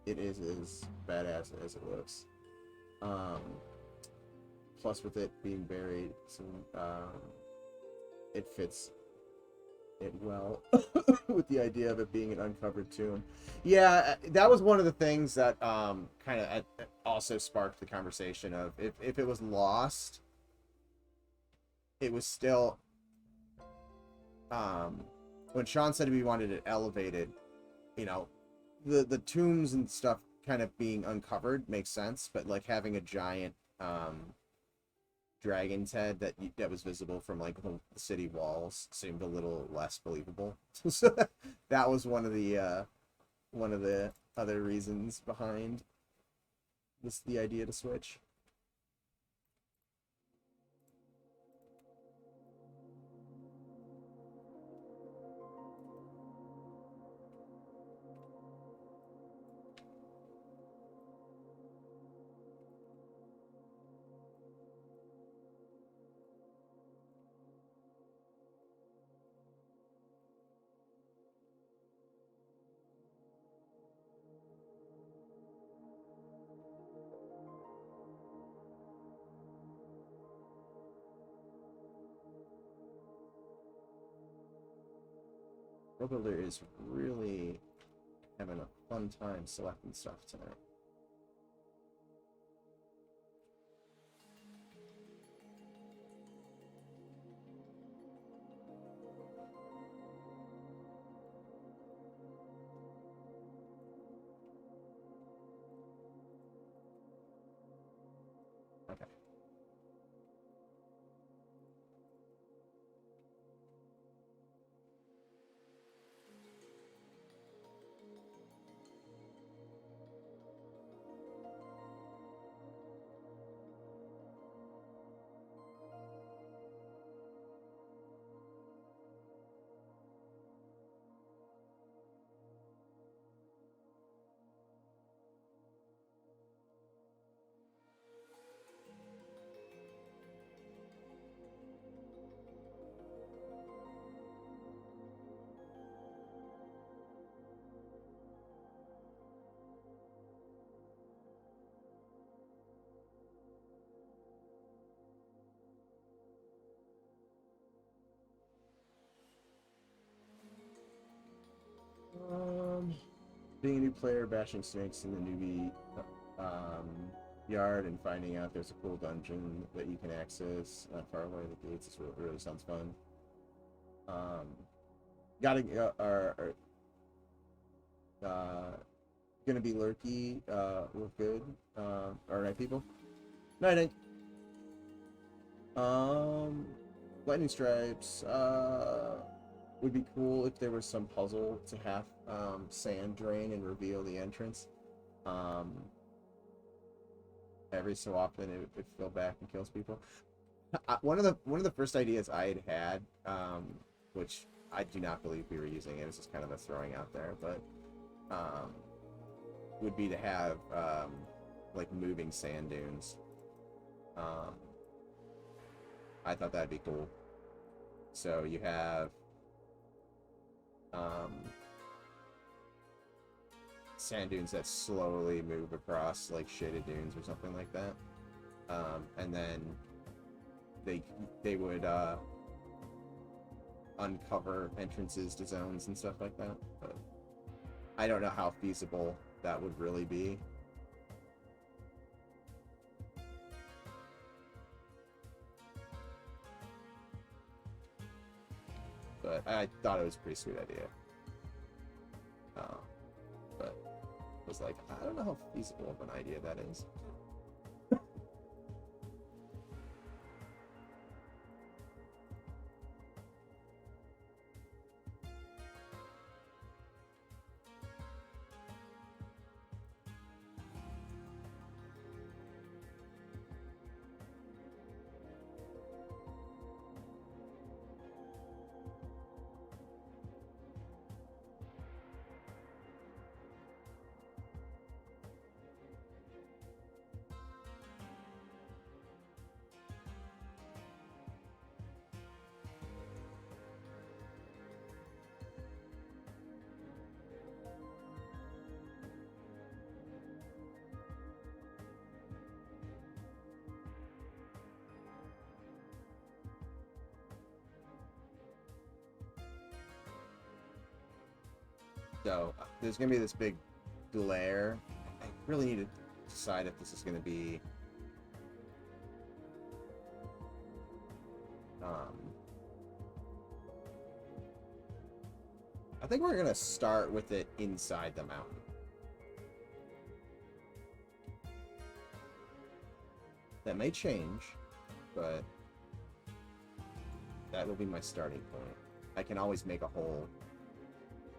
it is as badass as it looks. Plus, with it being buried, it fits it well with the idea of it being an uncovered tomb. Yeah, that was one of the things that kind of also sparked the conversation of if it was lost, it was still when Sean said we wanted it elevated, you know, the tombs and stuff kind of being uncovered makes sense, but like having a giant dragon's head that was visible from like the city walls seemed a little less believable. So that was one of the other reasons behind the idea to switch. Builder is really having a fun time selecting stuff tonight. Okay. Being a new player, bashing snakes in the newbie um, yard and finding out there's a cool dungeon that you can access not far away at the gates. This really sounds fun. Gotta gonna be lurky with good. Alright, people. Night. Lightning stripes. Would be cool if there was some puzzle to have sand drain and reveal the entrance. Every so often it fell back and kills people. One of the first ideas I had, which I do not believe we were using it, it's just kind of a throwing out there, but would be to have like moving sand dunes. I thought that'd be cool. So you have sand dunes that slowly move across like shaded dunes or something like that, and then they would uncover entrances to zones and stuff like that. But I don't know how feasible that would really be. But I thought it was a pretty sweet idea. But it was like, I don't know how feasible of an idea that is. So there's gonna be this big glare. I really need to decide if this is gonna be I think we're gonna start with it inside the mountain. That may change, but that will be my starting point. I can always make a hole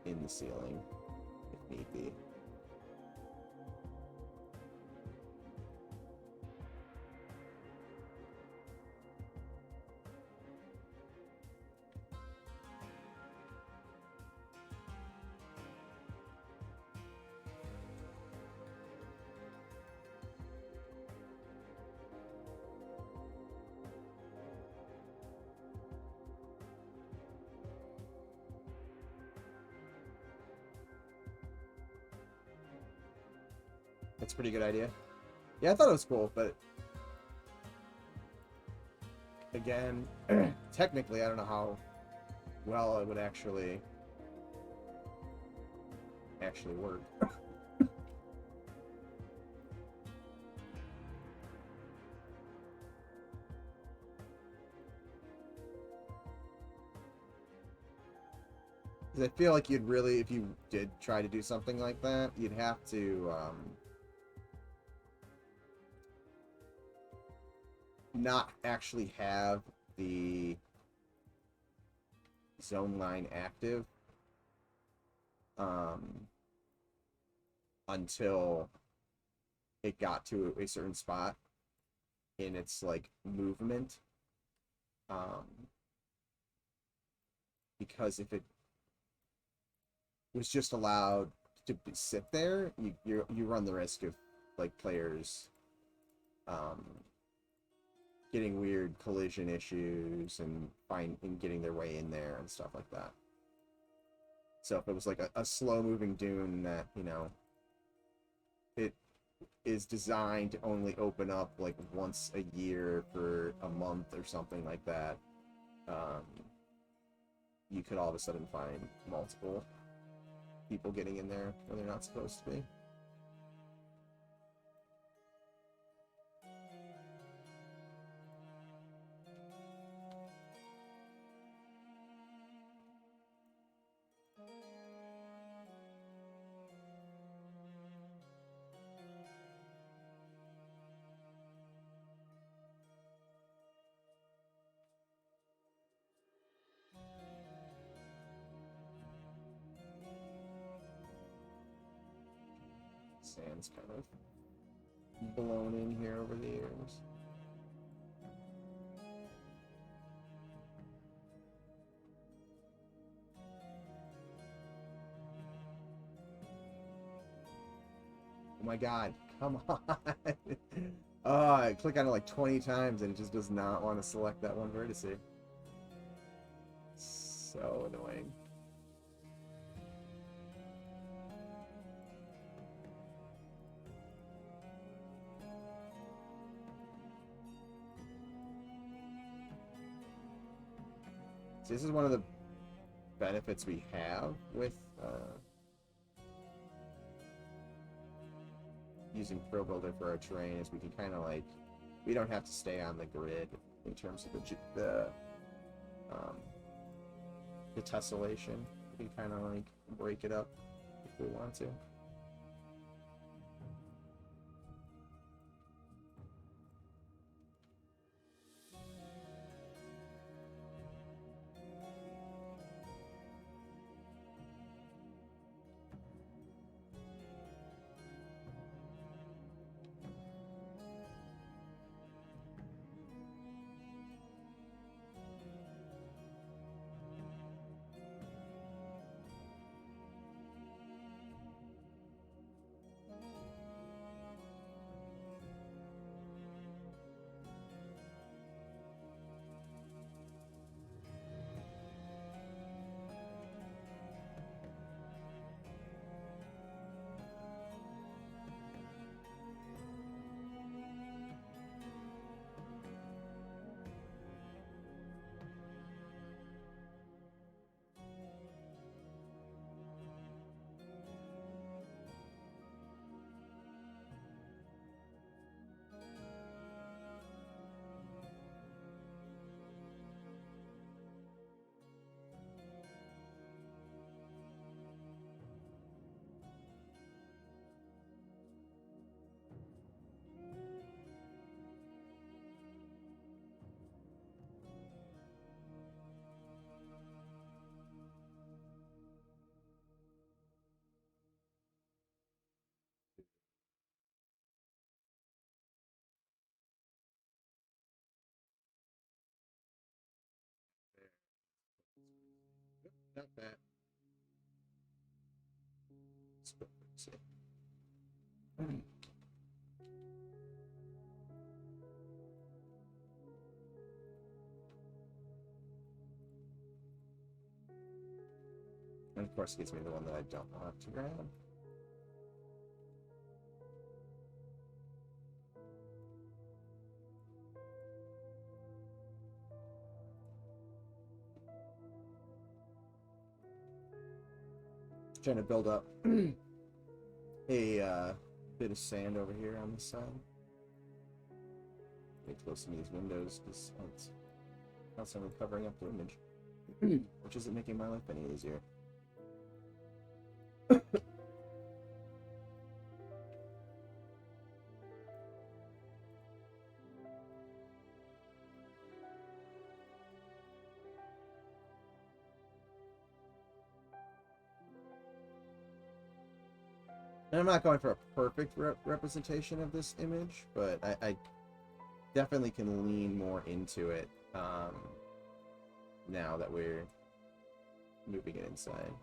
in the ceiling if need be. That's a pretty good idea. Yeah, I thought it was cool, but again, technically, I don't know how well it would actually work. Because I feel like you'd really, if you did try to do something like that, you'd have to not actually have the zone line active until it got to a certain spot in its like movement, because if it was just allowed to sit there, you run the risk of like players getting weird collision issues and getting their way in there and stuff like that. So if it was like a slow moving dune that, you know, it is designed to only open up like once a year for a month or something like that, you could all of a sudden find multiple people getting in there when they're not supposed to be. Sand's kind of blown in here over the years. Oh my god, come on. I click on it like 20 times and it just does not want to select that one vertex. So annoying. So this is one of the benefits we have with using Pro Builder for our terrain is we can kind of like, we don't have to stay on the grid in terms of the tessellation. We can kind of like break it up if we want to. Not bad. Let's see. And of course it gives me the one that I don't want to grab. Trying to build up a bit of sand over here on this side. Get close to these windows because it's constantly covering up the image, which isn't making my life any easier. And I'm not going for a perfect representation of this image, but I definitely can lean more into it now that we're moving it inside.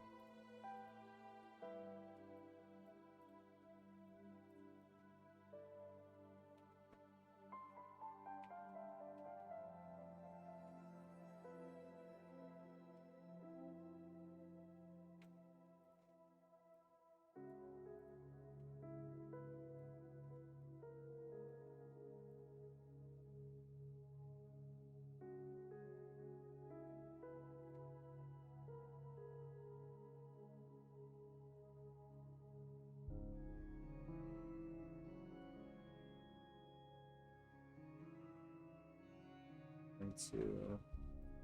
going to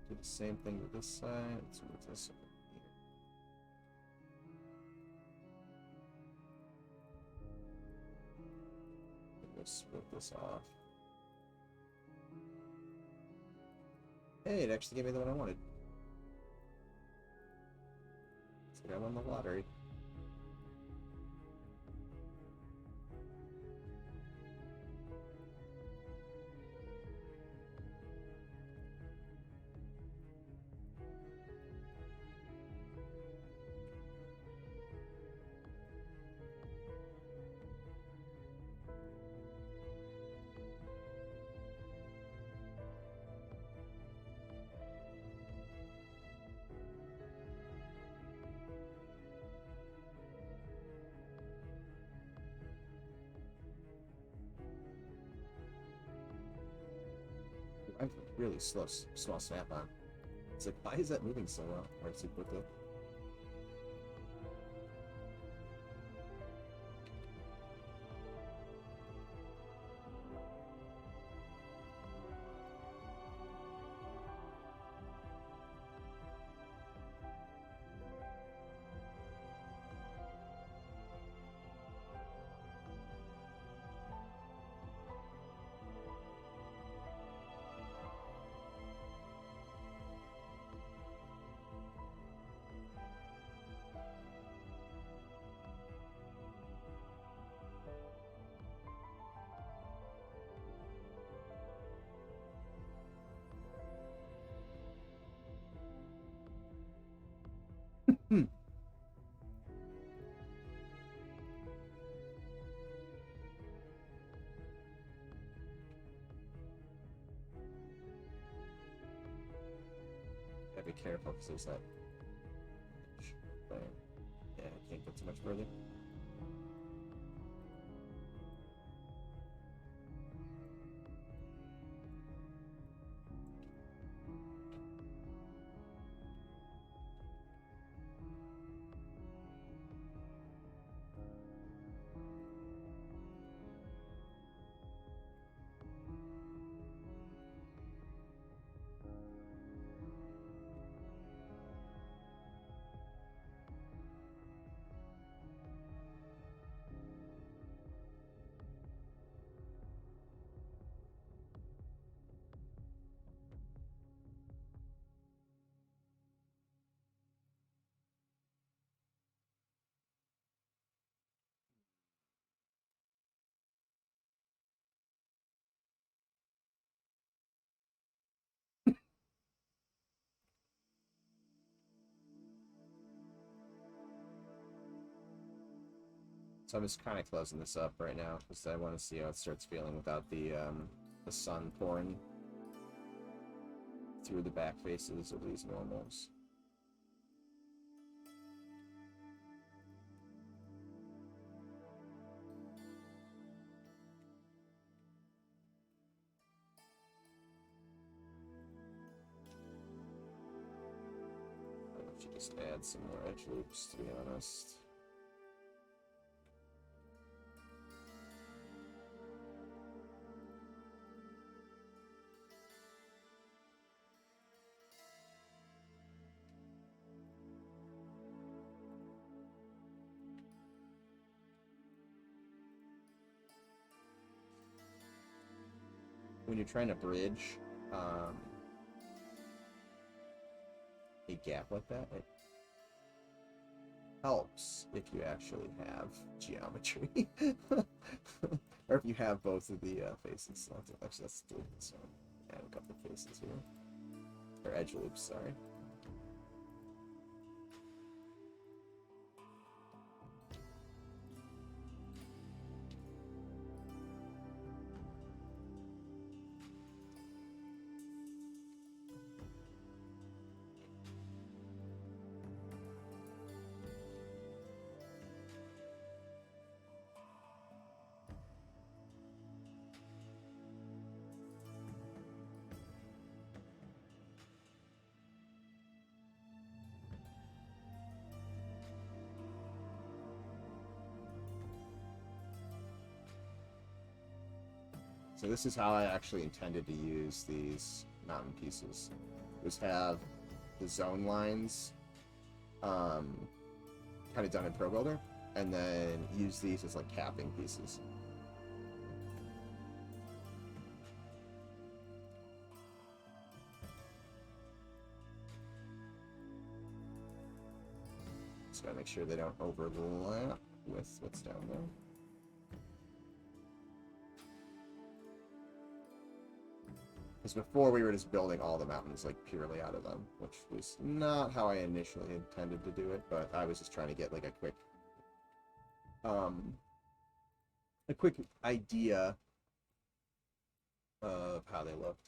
do the same thing with this side. Let's move this over here. We'll split this off. Hey, it actually gave me the one I wanted. It's like I won the lottery. I have a really small snap on. It's like, why is that moving so well or so quickly? Hmm. Gotta be careful because there's that thing. Yeah, I can't get too much further. So I'm just kind of closing this up right now because I want to see how it starts feeling without the sun pouring through the back faces of these normals. I should just add some more edge loops, to be honest. When you're trying to bridge a gap like that, it helps if you actually have geometry. Or if you have both of the faces. Actually, let's do it. So add a couple of faces here. Or edge loops, sorry. So this is how I actually intended to use these mountain pieces was have the zone lines kind of done in Pro Builder, and then use these as like capping pieces. Just gotta make sure they don't overlap with what's down there. Because before we were just building all the mountains like purely out of them, which was not how I initially intended to do it, but I was just trying to get like a quick idea of how they looked.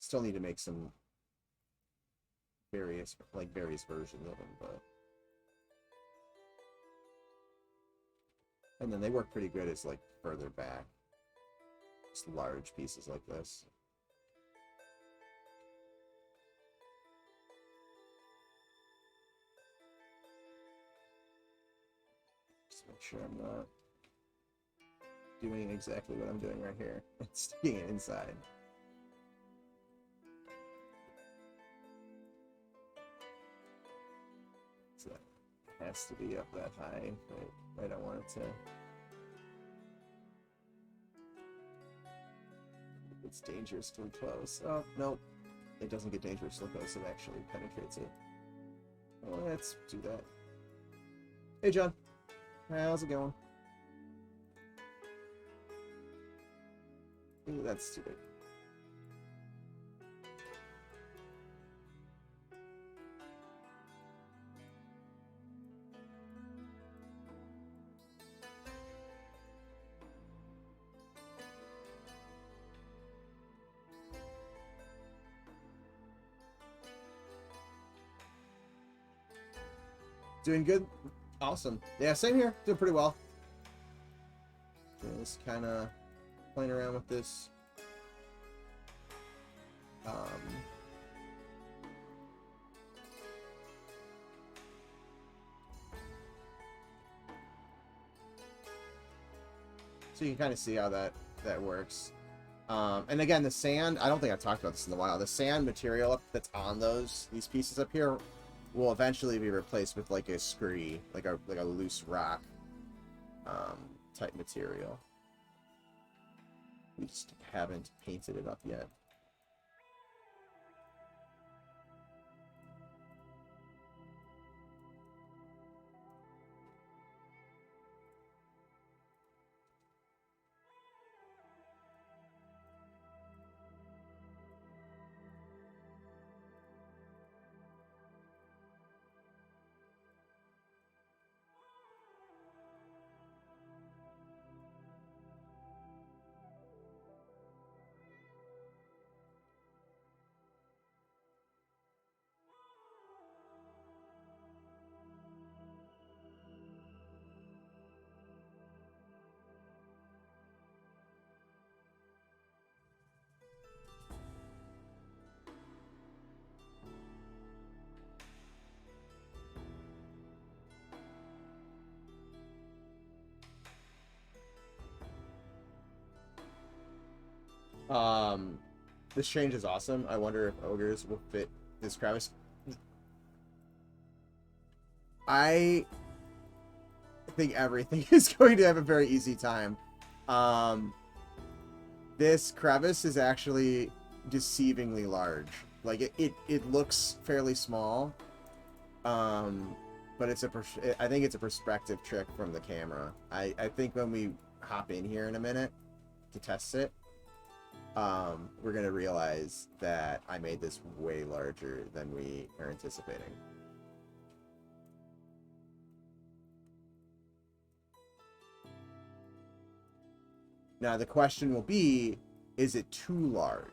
Still need to make some various versions of them, but and then they work pretty good as like further back. Just large pieces like this. Just make sure I'm not doing exactly what I'm doing right here. Sticking it inside. So that has to be up that high, but I don't want it to. It's dangerously close. Oh, nope. It doesn't get dangerously close. It actually penetrates it. Well, let's do that. Hey, John. How's it going? Ooh, that's stupid. Doing good. Awesome. Yeah, same here. Doing pretty well. Just kind of playing around with this. So you can kind of see how that works. And again, the sand, I don't think I've talked about this in a while. The sand material that's on these pieces up here will eventually be replaced with like a scree, like a loose rock type material. We just haven't painted it up yet. This change is awesome. I wonder if ogres will fit this crevice. I think everything is going to have a very easy time. This crevice is actually deceivingly large. Like it looks fairly small, but I think it's a perspective trick from the camera. I think when we hop in here in a minute to test it, we're gonna realize that I made this way larger than we are anticipating. Now the question will be, is it too large?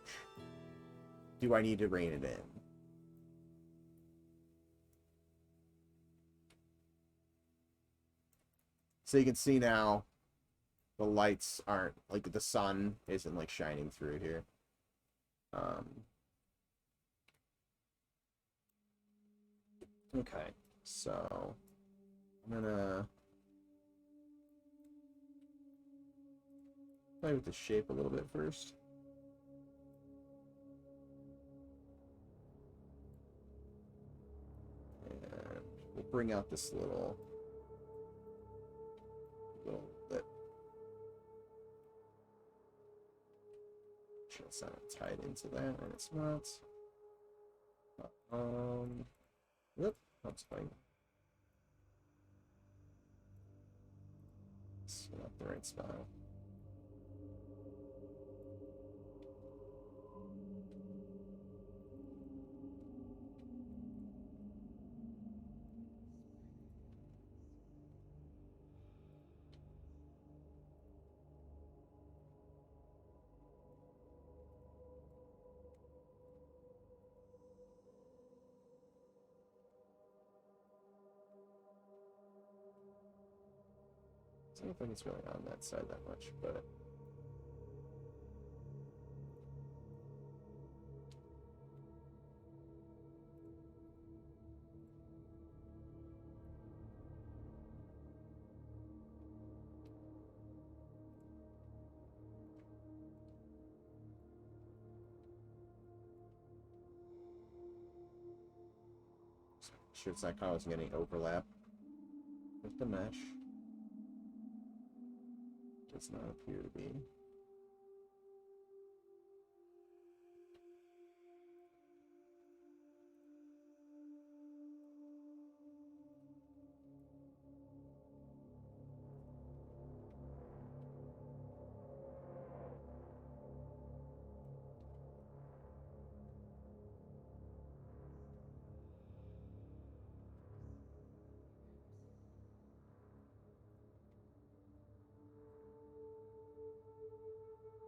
Do I need to rein it in? So you can see now the lights aren't, like the sun isn't like shining through here. Okay, so I'm gonna play with the shape a little bit first. bring out this little bit. Sure it's not tied into that, and it's not. Yep, that's fine. It's not the right spot. I don't think it's really on that side that much, but sure it's not causing any overlap with the mesh. Does not appear to be.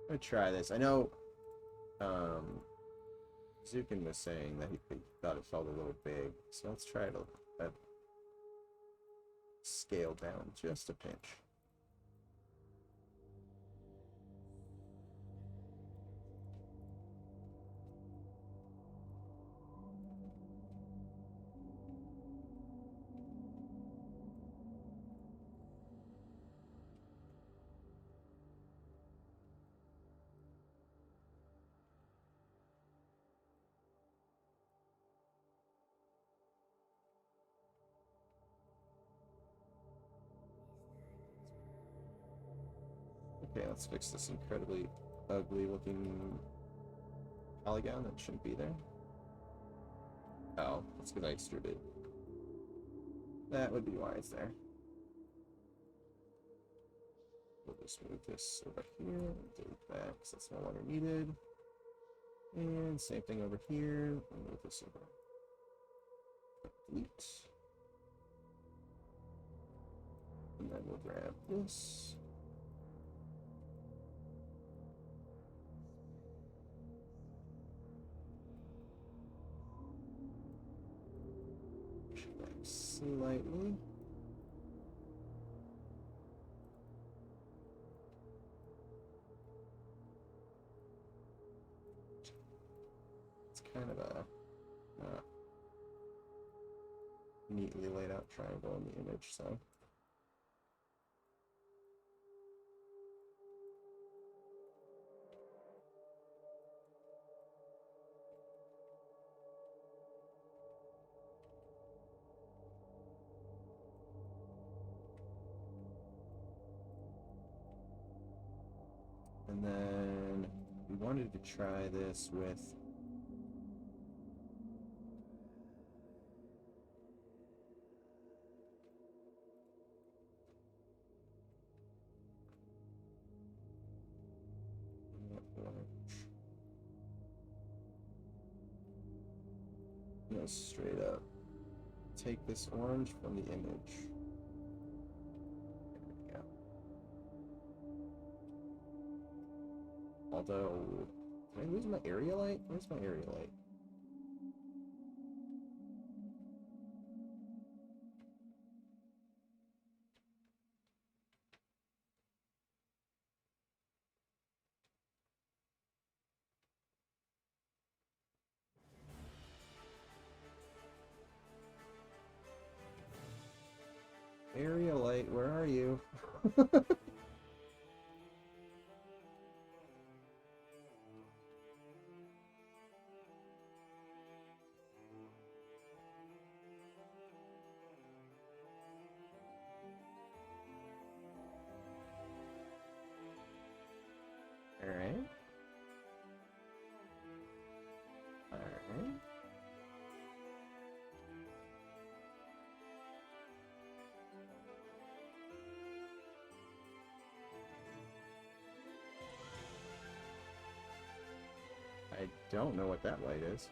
I'm gonna try this. I know Zukin was saying that he thought it felt a little big, so let's try it a scale down just a pinch. Okay, let's fix this incredibly ugly looking polygon that shouldn't be there. Oh, that's because I extruded it. That would be why it's there. We'll just move this over here and delete that because that's no longer needed. And same thing over here. We'll move this over. Delete. And then we'll grab this. Slightly. It's kind of a neatly laid out triangle in the image, so. And then we wanted to try this with no, straight up take this orange from the image. There we go. Although, did I lose my area light? Where's my area light? Area light, where are you? don't know what that light is.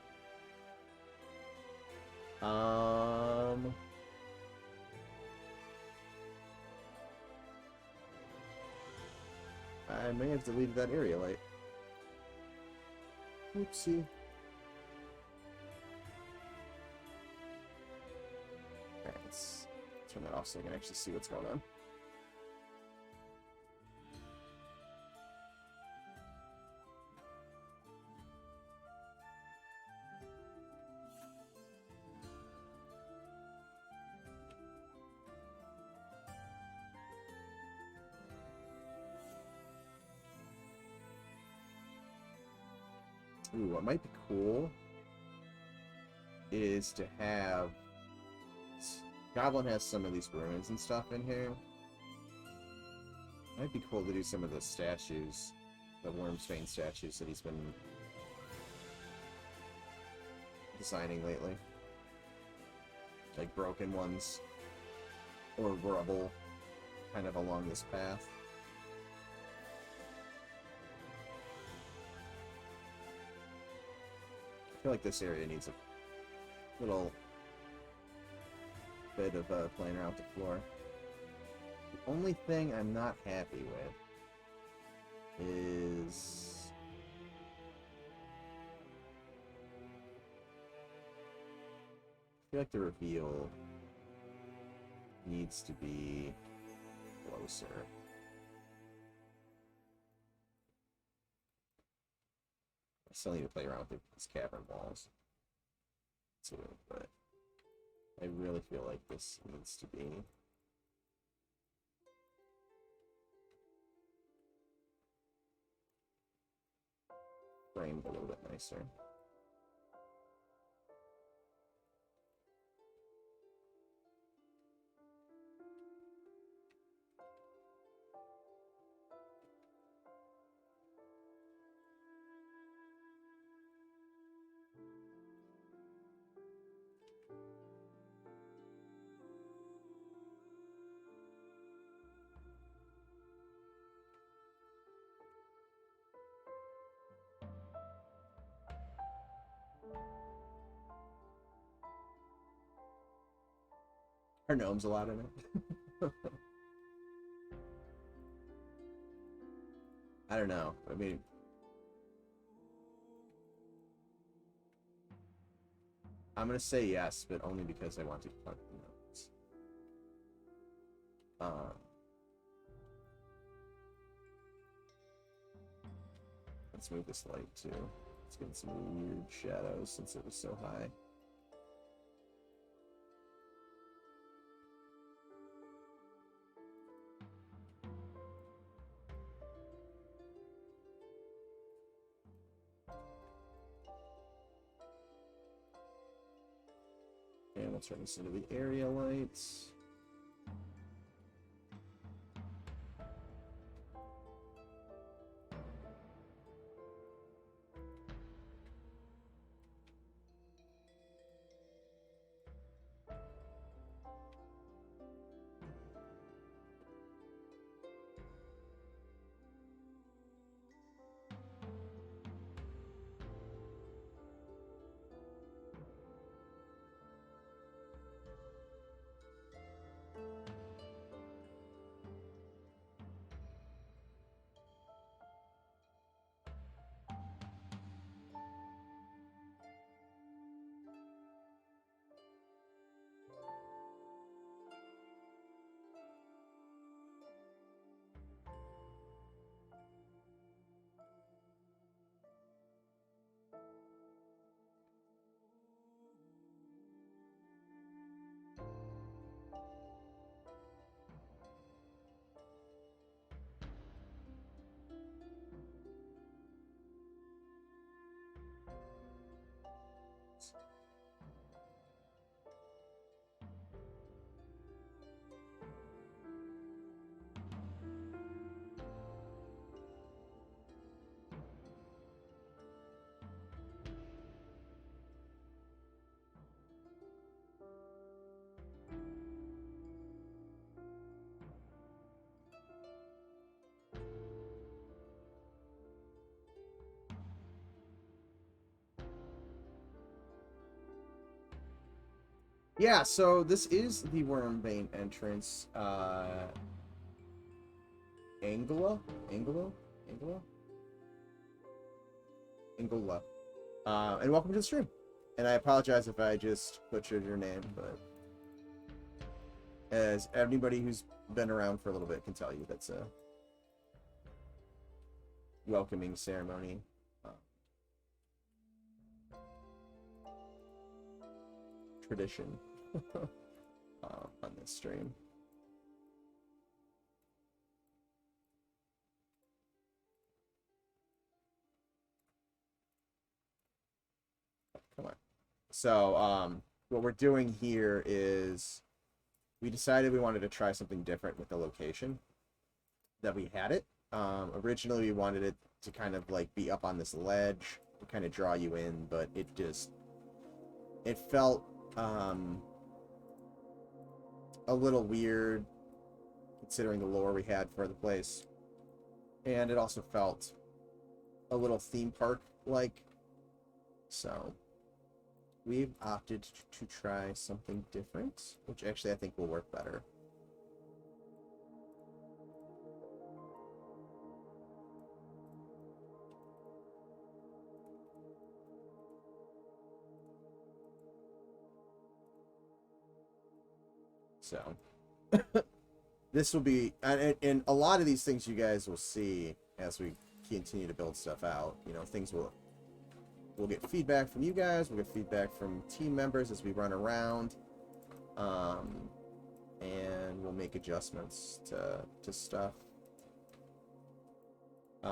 I may have deleted that area light. Oopsie. Alright, let's turn that off so I can actually see what's going on. Ooh, what might be cool is to have... Goblin has some of these ruins and stuff in here. Might be cool to do some of the statues, the Wyrmsbane statues that he's been designing lately. Like broken ones, or rubble, kind of along this path. I feel like this area needs a little bit of playing around with the floor. The only thing I'm not happy with is I feel like the reveal needs to be closer. I still need to play around with these cavern walls too, but I really feel like this needs to be framed a little bit nicer. Are gnomes allowed in it? I don't know. I mean, I'm gonna say yes, but only because I want to talk to gnomes. Let's move this light too. It's getting some weird shadows since it was so high. And we'll turn this into the area lights. Yeah, so this is the Wyrmsbane entrance. Angela? Angela? Angela? Angola. And welcome to the stream. And I apologize if I just butchered your name, but as anybody who's been around for a little bit can tell you, that's a welcoming ceremony. Tradition on this stream. Come on. So, what we're doing here is we decided we wanted to try something different with the location that we had it. Originally, we wanted it to kind of like be up on this ledge to kind of draw you in, but it felt a little weird considering the lore we had for the place, and it also felt a little theme park like. So we've opted to try something different, which actually I think will work better. So this will be, and a lot of these things you guys will see as we continue to build stuff out. You know, things we'll get feedback from you guys. We'll get feedback from team members as we run around, and we'll make adjustments to stuff. You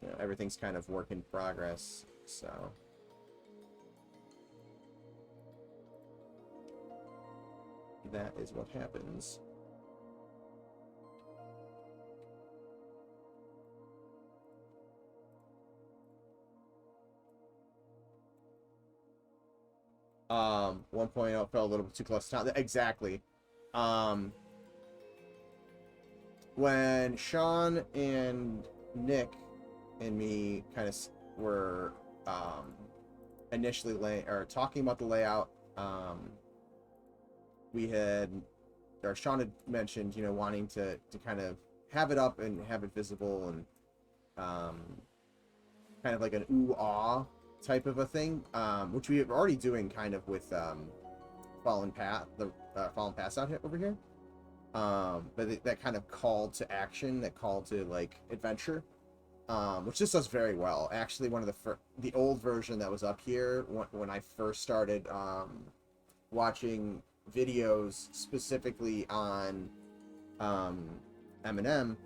know, everything's kind of work in progress, so. That is what happens. 1.0 felt a little bit too close to town. Exactly. When Sean and Nick and me kind of were initially talking about the layout, Sean had mentioned, you know, wanting to kind of have it up and have it visible and kind of like an ooh-ah type of a thing, which we are already doing kind of with Fallen Path out here over here. But that kind of call to action, that call to like adventure, which this does very well. Actually, one of the old version that was up here when I first started watching videos specifically on M&M,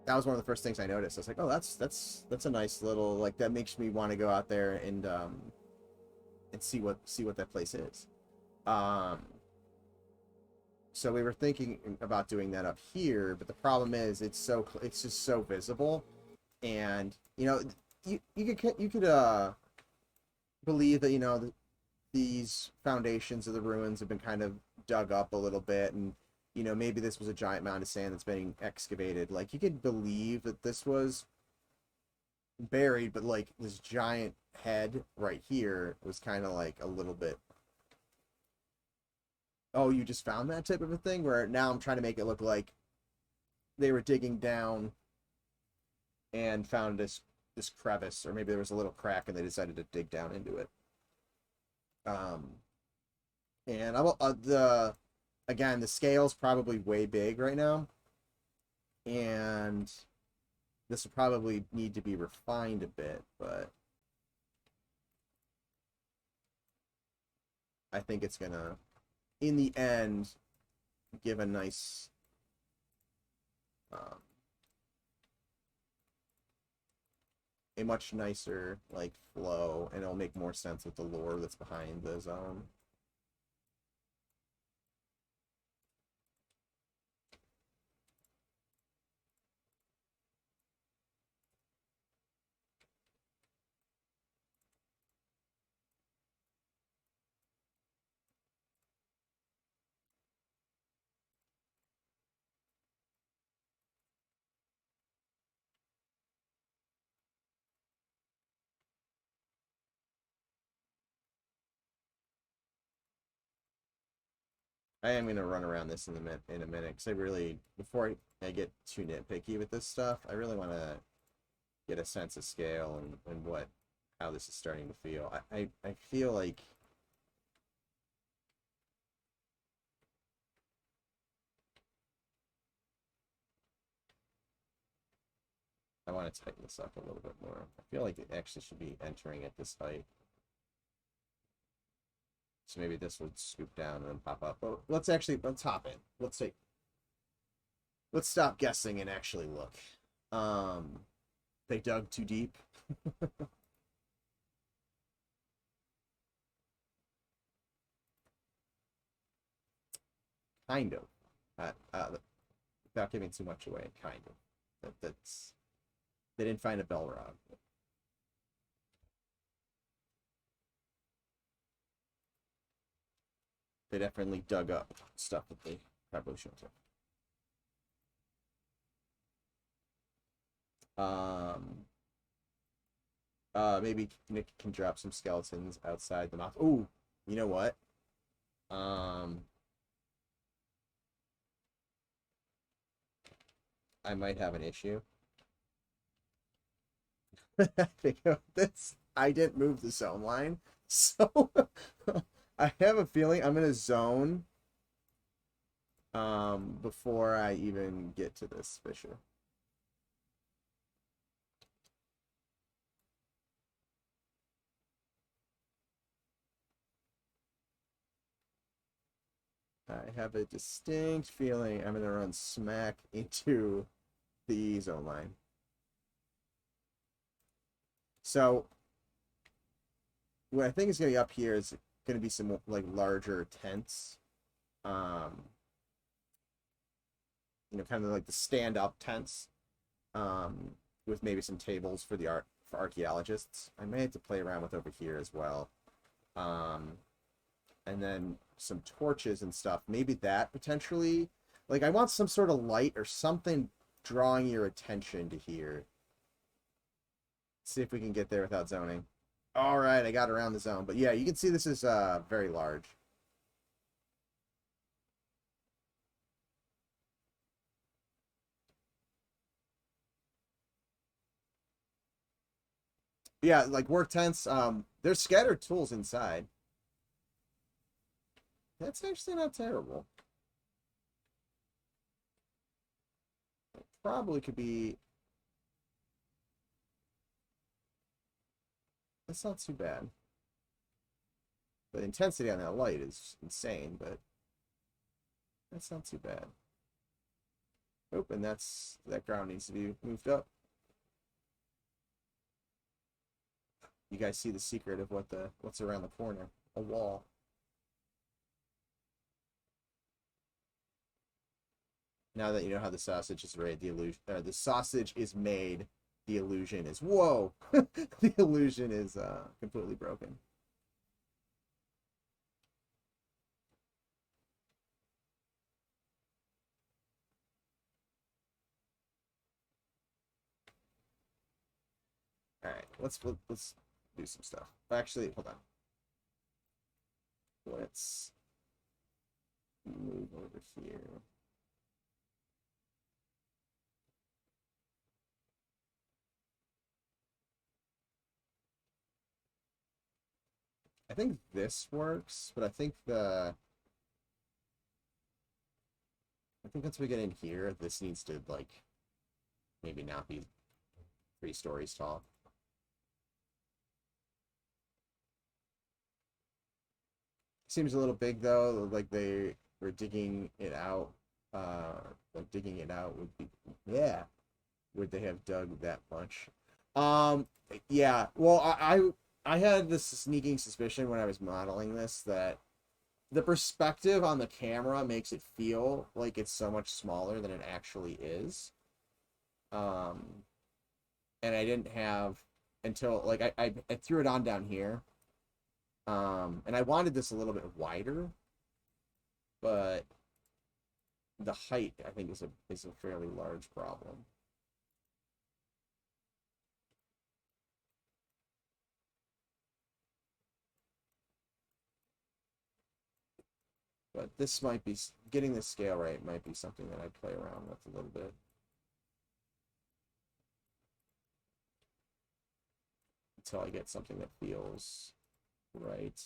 that was one of the first things I noticed. I was like, oh, that's a nice little, like, that makes me want to go out there and see what that place is. So we were thinking about doing that up here, but the problem is it's just so visible, and you know, you could believe that, you know, these foundations of the ruins have been kind of dug up a little bit, and you know, maybe this was a giant mound of sand that's being excavated. Like, you could believe that this was buried, but like this giant head right here was kind of like a little bit, oh, you just found that type of a thing, where now I'm trying to make it look like they were digging down and found this crevice, or maybe there was a little crack and they decided to dig down into it. And again, the scale's probably way big right now, and this will probably need to be refined a bit, but I think it's gonna, in the end, give a nice a much nicer like flow, and it'll make more sense with the lore that's behind the zone. I am gonna run around this in a minute because I really, before I get too nitpicky with this stuff, I really want to get a sense of scale and what how this is starting to feel. I feel like I want to tighten this up a little bit more. I feel like it actually should be entering at this height. So maybe this would scoop down and then pop up. But let's hop in. Let's stop guessing and actually look. They dug too deep. Kind of. Without giving too much away, kind of. That's they didn't find a Belrog. They definitely dug up stuff that they probably shouldn't have. Maybe Nick can drop some skeletons outside the mouth. Ooh, you know what? I might have an issue. Think of this. I didn't move the zone line, so I have a feeling I'm gonna zone before I even get to this fissure. I have a distinct feeling I'm gonna run smack into the zone line. So what I think is gonna be up here is gonna be some like larger tents. You know, kind of like the stand-up tents, with maybe some tables for for archaeologists. I may have to play around with over here as well, and then some torches and stuff. Maybe that potentially, like I want some sort of light or something drawing your attention to here. See if we can get there without zoning. All right, I got around the zone, but yeah, you can see this is very large. Yeah, like work tents. There's scattered tools inside. That's actually not terrible. It probably could be. That's not too bad. The intensity on that light is insane, but that's not too bad. Oh, and that ground needs to be moved up. You guys see the secret of what's around the corner? A wall. Now that you know how the sausage is made, the sausage is made. The illusion is whoa. The illusion is completely broken. All right, let's do some stuff. Actually, hold on. Let's move over here. I think this works, but I think once we get in here, this needs to like maybe not be 3 stories tall. Seems a little big though, like they were digging it out. Like digging it out would be, yeah. Would they have dug that much? Um, yeah. Well, I had this sneaking suspicion when I was modeling this that the perspective on the camera makes it feel like it's so much smaller than it actually is. Um, and I didn't have until like I threw it on down here. And I wanted this a little bit wider, but the height I think is a fairly large problem. But this might be, getting the scale right might be something that I'd play around with a little bit. Until I get something that feels right.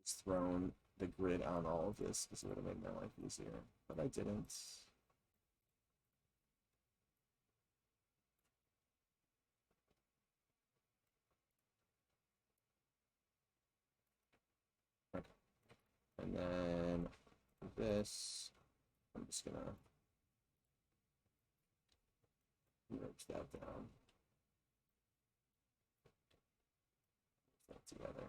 Just thrown the grid on all of this because it would have made my life easier, but I didn't. Okay. And then this, I'm just gonna merge that down. Put that together.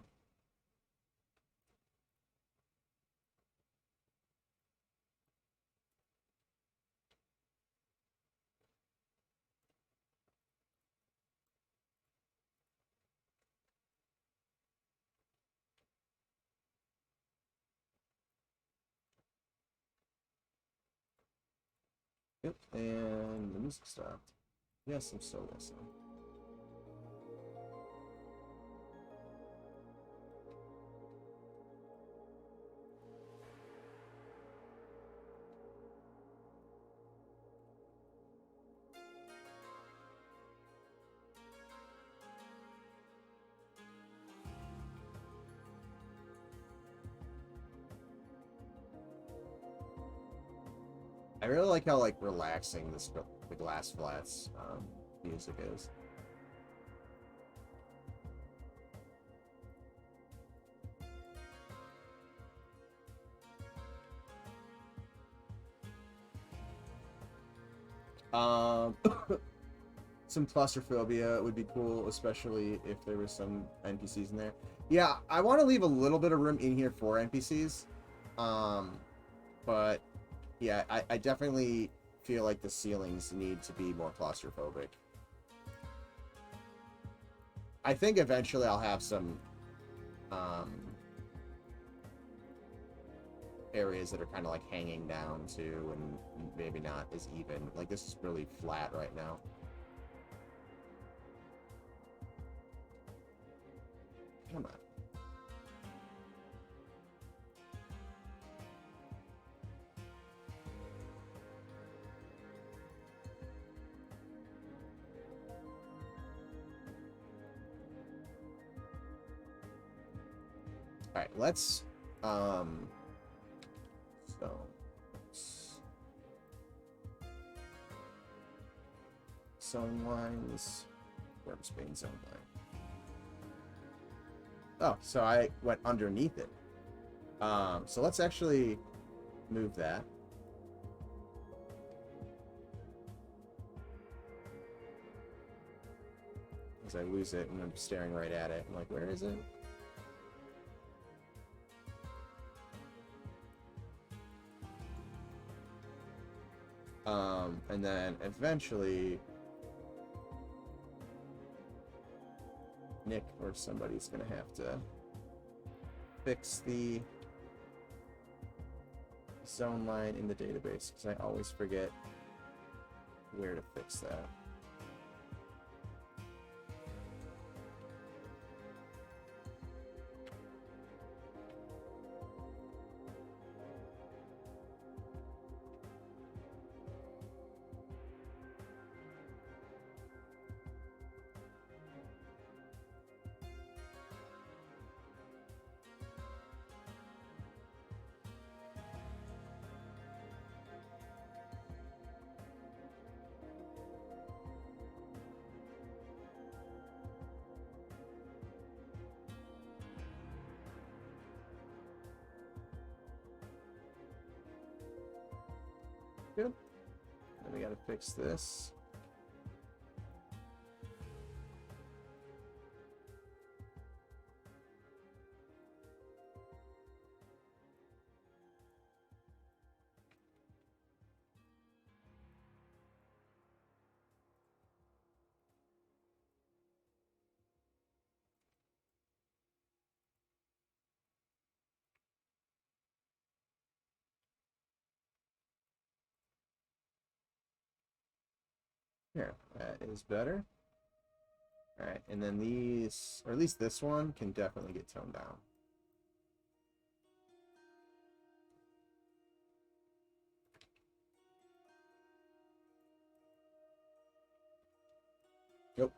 Yep, and the music stopped. Yes, I'm still listening. I really like how like relaxing this the glass flats music is. Some claustrophobia would be cool, especially if there was some NPCs in there. Yeah, I want to leave a little bit of room in here for NPCs. But yeah, I definitely feel like the ceilings need to be more claustrophobic. I think eventually I'll have some areas that are kind of like hanging down too, and maybe not as even. Like this is really flat right now. Come on. All right, let's zone lines, Wyrmsbane zone line. Oh, so I went underneath it. So let's actually move that. As I lose it and I'm staring right at it. I'm like, where is it? And then eventually Nick or somebody's gonna have to fix the zone line in the database because I always forget where to fix that. gotta fix this. Here, that is better. Alright, and then these, or at least this one, can definitely get toned down. Yep.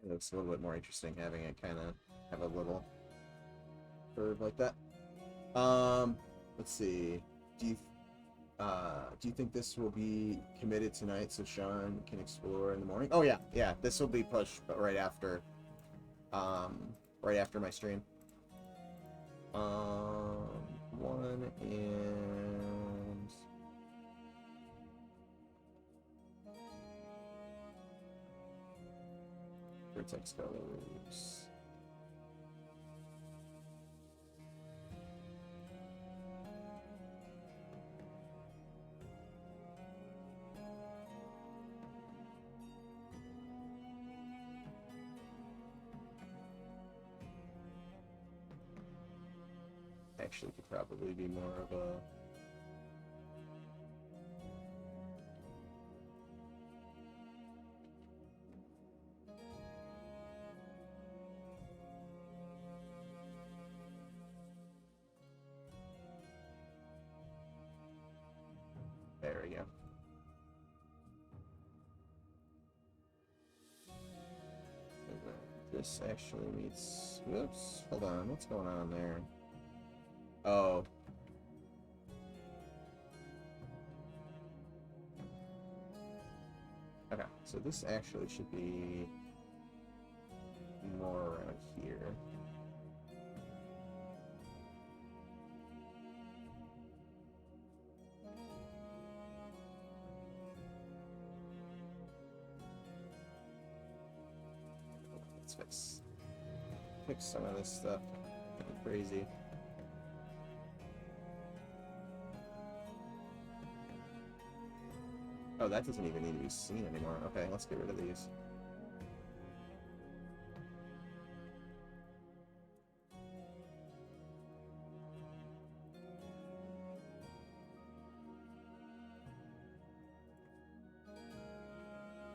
It looks a little bit more interesting having it kind of have a little curve like that. Let's see. Do you think this will be committed tonight so Sean can explore in the morning? Oh yeah, yeah. This will be pushed, but right after my stream. One and vertex colors. Actually could probably be more of a there we go. And then this actually meets, whoops, hold on, what's going on there? Oh. Okay, so this actually should be more around here. Let's fix some of this stuff. Crazy. Oh, that doesn't even need to be seen anymore. Okay, let's get rid of these.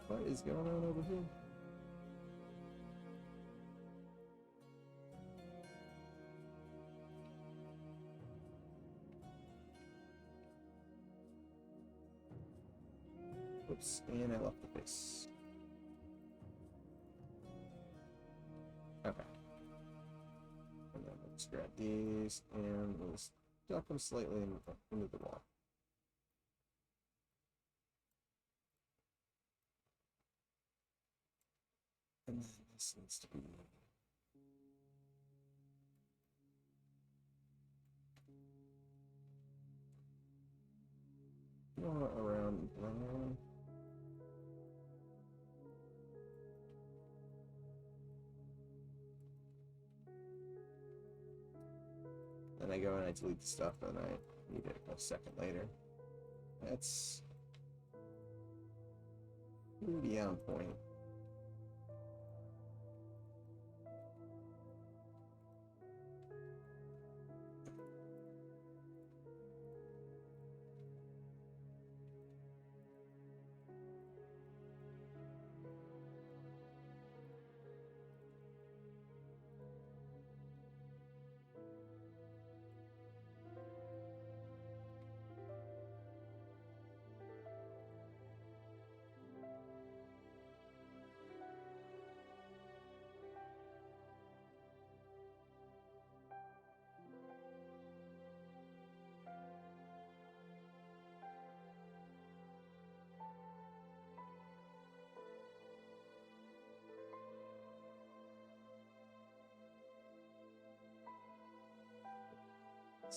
What is going on over here? Oops, and I left the face. Okay. And then let's grab these and we'll stuff them slightly into the wall. And then this needs to be more around brown. Then I go and I delete the stuff and I need it a second later. That's pretty on point.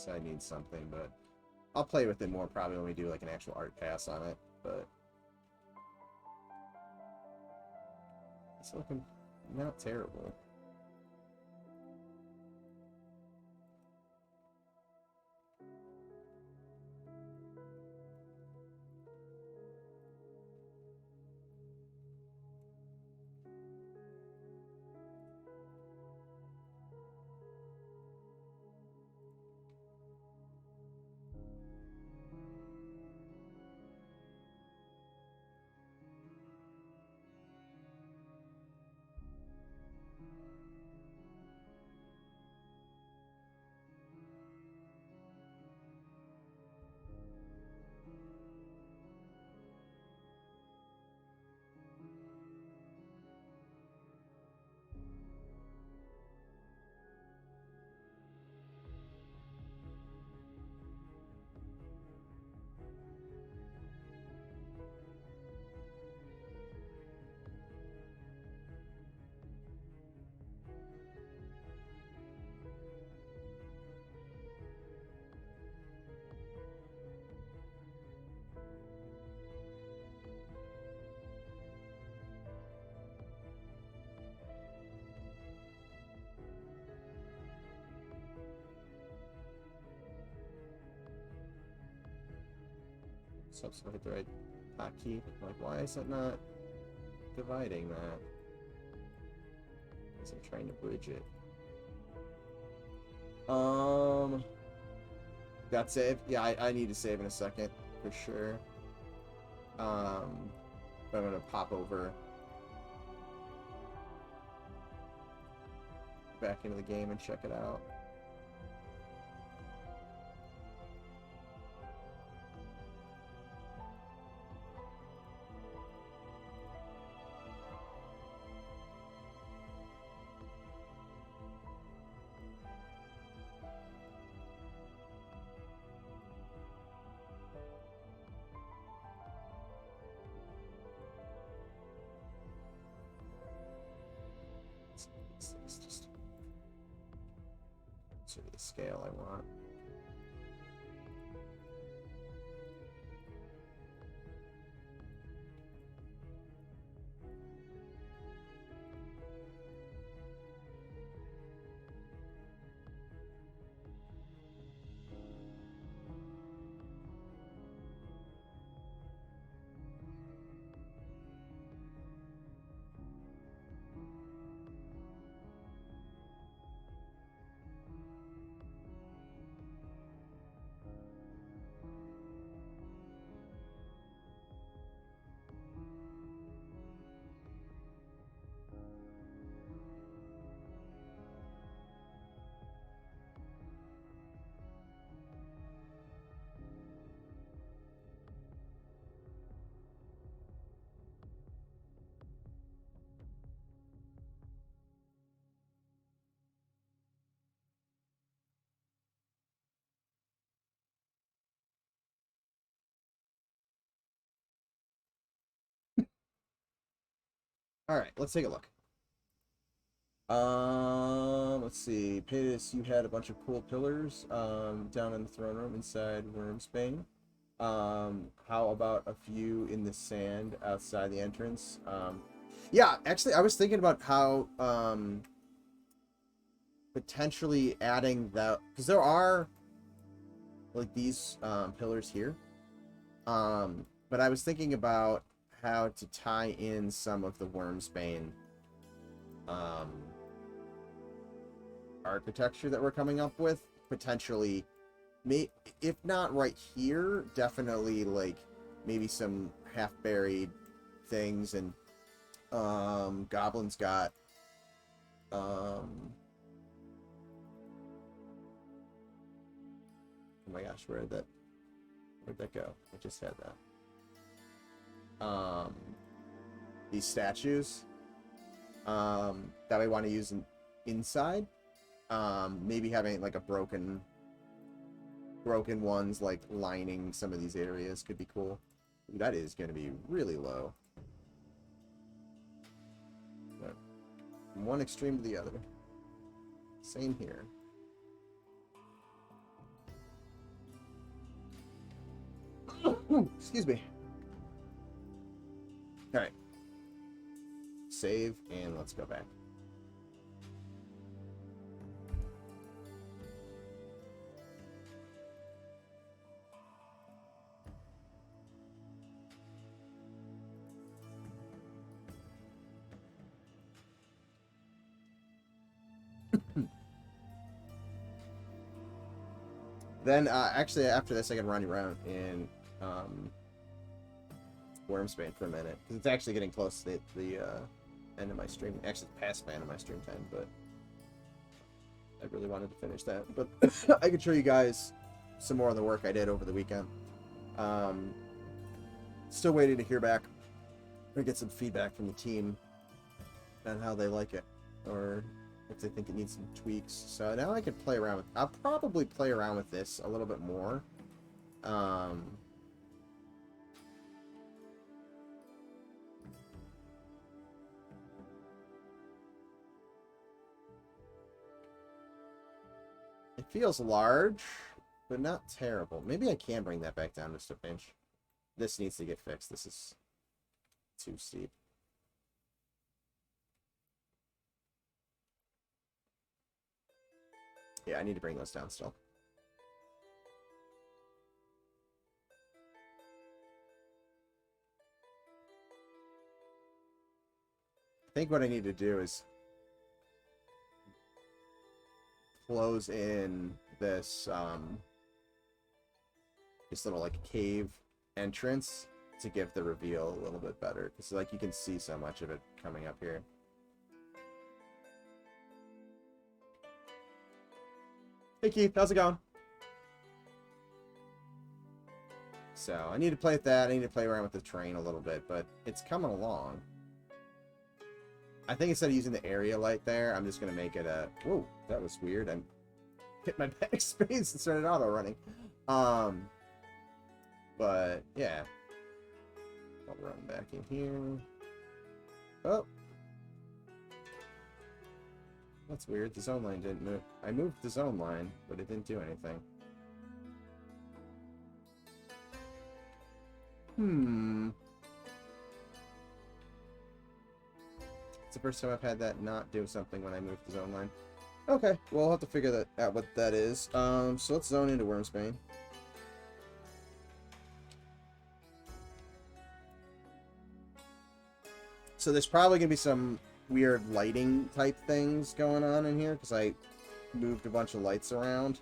side needs something, but I'll play with it more probably when we do like an actual art pass on it, but it's looking not terrible. So I hit the right hotkey. Like, why is it not dividing that? Because I'm trying to bridge it. Got save? Yeah, I need to save in a second for sure. But I'm gonna pop over back into the game and check it out. It's just sort of the scale I want. All right, let's take a look. Let's see. Paytas, you had a bunch of cool pillars down in the throne room inside Wyrmsbane. How about a few in the sand outside the entrance? Yeah, actually, I was thinking about how potentially adding that, because there are like these pillars here. But I was thinking about how to tie in some of the Wyrmsbane architecture that we're coming up with, potentially, if not right here, definitely like maybe some half-buried things. And Goblin's got oh my gosh, where'd that go? I just had that. These statues that I want to use inside. Maybe having like a broken ones like lining some of these areas could be cool. Ooh, that is going to be really low. But from one extreme to the other. Same here. Excuse me. Alright. Save, and let's go back. Then, actually, after this, I can run around in Wyrmsbane for a minute. Because it's actually getting close to the end of my stream. Actually, past the end of my stream time, but I really wanted to finish that. But I could show you guys some more of the work I did over the weekend. Still waiting to hear back or get some feedback from the team on how they like it, or if they think it needs some tweaks. So now I can play around with... I'll probably play around with this a little bit more. It feels large, but not terrible. Maybe I can bring that back down just a pinch. This needs to get fixed. This is too steep. Yeah, I need to bring those down still. I think what I need to do is close in this this little like cave entrance to give the reveal a little bit better, because like you can see so much of it coming up here. Hey Keith, how's it going? So I need to play with that. I need to play around with the terrain a little bit, but it's coming along. I think instead of using the area light there, I'm just going to make it a... Whoa, that was weird. I hit my backspace and started auto running. But, yeah. I'll run back in here. Oh. That's weird. The zone line didn't move. I moved the zone line, but it didn't do anything. It's the first time I've had that not do something when I moved the zone line. Okay, well, I'll have to figure that out, what that is. So let's zone into Wyrmsbane. So there's probably going to be some weird lighting type things going on in here, because I moved a bunch of lights around.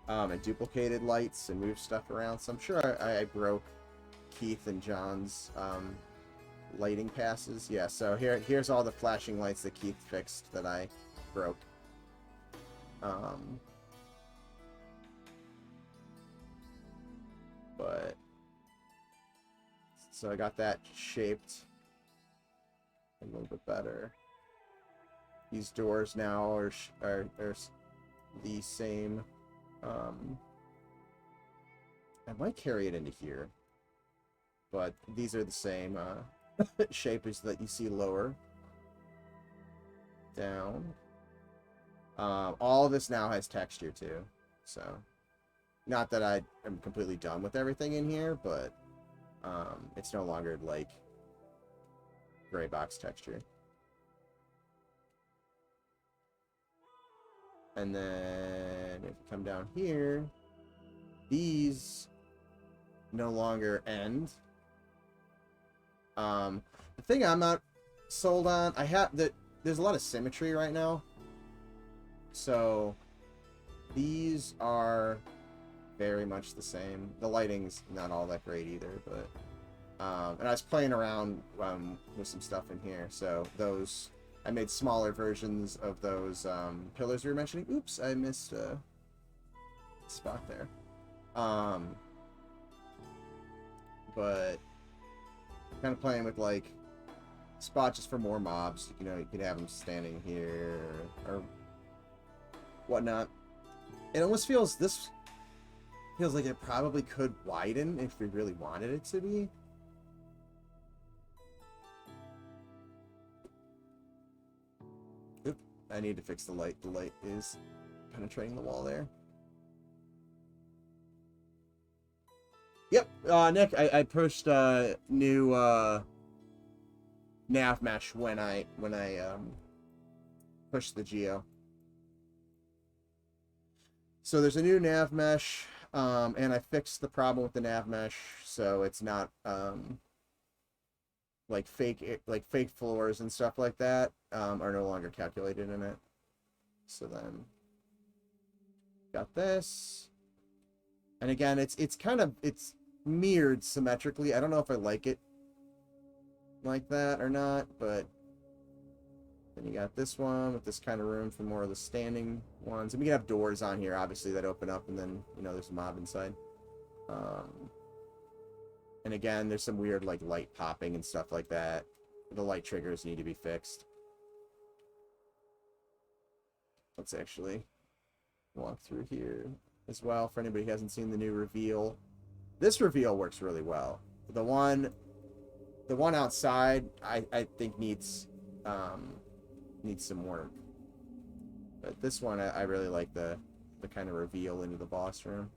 And duplicated lights and moved stuff around. So I'm sure I broke Keith and John's lighting passes. Yeah, so here's all the flashing lights that Keith fixed that I broke. But so I got that shaped a little bit better. These doors now are the same. I might carry it into here, but these are the same shape as that you see lower down. All of this now has texture too, so not that I am completely done with everything in here, but it's no longer like gray box texture. And then if you come down here, these no longer end. The thing I'm not sold on, there's a lot of symmetry right now. So these are very much the same. The lighting's not all that great either, but and I was playing around with some stuff in here. So those, I made smaller versions of those pillars you were mentioning. Oops, I missed a spot there. But kind of playing with like spots just for more mobs. You know, you could have them standing here or whatnot. It almost feels, this feels like it probably could widen if we really wanted it to be. Oop, I need to fix the light. The light is penetrating the wall there. Yep, Nick, I pushed new nav mesh when I pushed the geo. So there's a new nav mesh, and I fixed the problem with the nav mesh, so it's not like fake floors and stuff like that are no longer calculated in it. So then got this, and again, it's kind of mirrored symmetrically. I don't know if I like it like that or not, but then you got this one with this kind of room for more of the standing ones. And we can have doors on here, obviously, that open up, and then, you know, there's a mob inside. And again, there's some weird, like, light popping and stuff like that. The light triggers need to be fixed. Let's actually walk through here as well for anybody who hasn't seen the new reveal. This reveal works really well. The one outside, I think needs some work. But this one, I really like the kind of reveal into the boss room.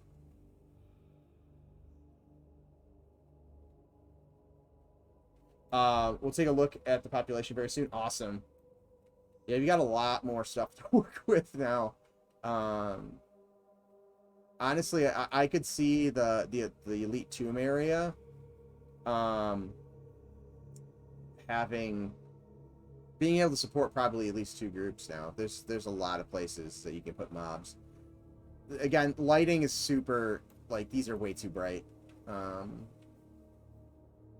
We'll take a look at the population very soon. Awesome. Yeah, we got a lot more stuff to work with now. Honestly, I could see the Elite Tomb area being able to support probably at least 2 groups now. There's a lot of places that you can put mobs. Again, lighting is super, like, these are way too bright.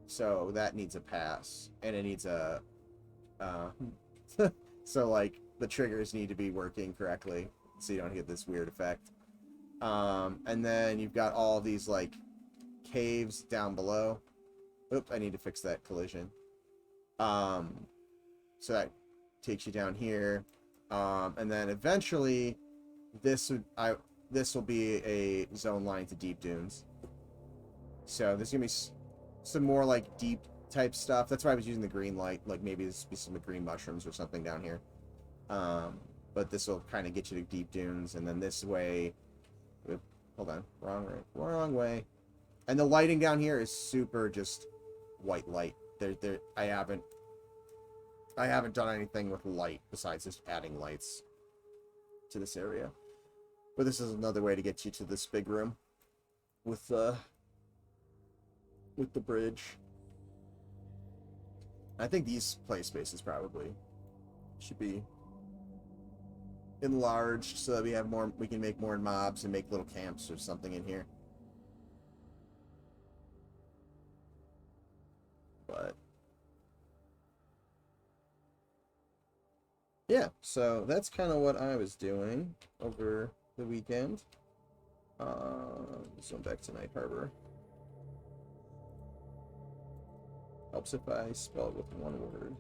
So that needs a pass, and it needs a so like the triggers need to be working correctly so you don't get this weird effect. And then you've got all these like caves down below. Oop, I need to fix that collision. So that takes you down here, and then eventually this will be a zone line to deep dunes. So there's gonna be some more like deep type stuff. That's why I was using the green light, like maybe this be some green mushrooms or something down here. But this will kind of get you to deep dunes, and then this way, oops, hold on, wrong way. And the lighting down here is super just white light. I haven't done anything with light besides just adding lights to this area. But this is another way to get you to this big room with the bridge. I think these play spaces probably should be enlarged so that we can make more mobs and make little camps or something in here. But yeah, so that's kind of what I was doing over the weekend. So I'm back to Night Harbor. Helps if I spell it with one word.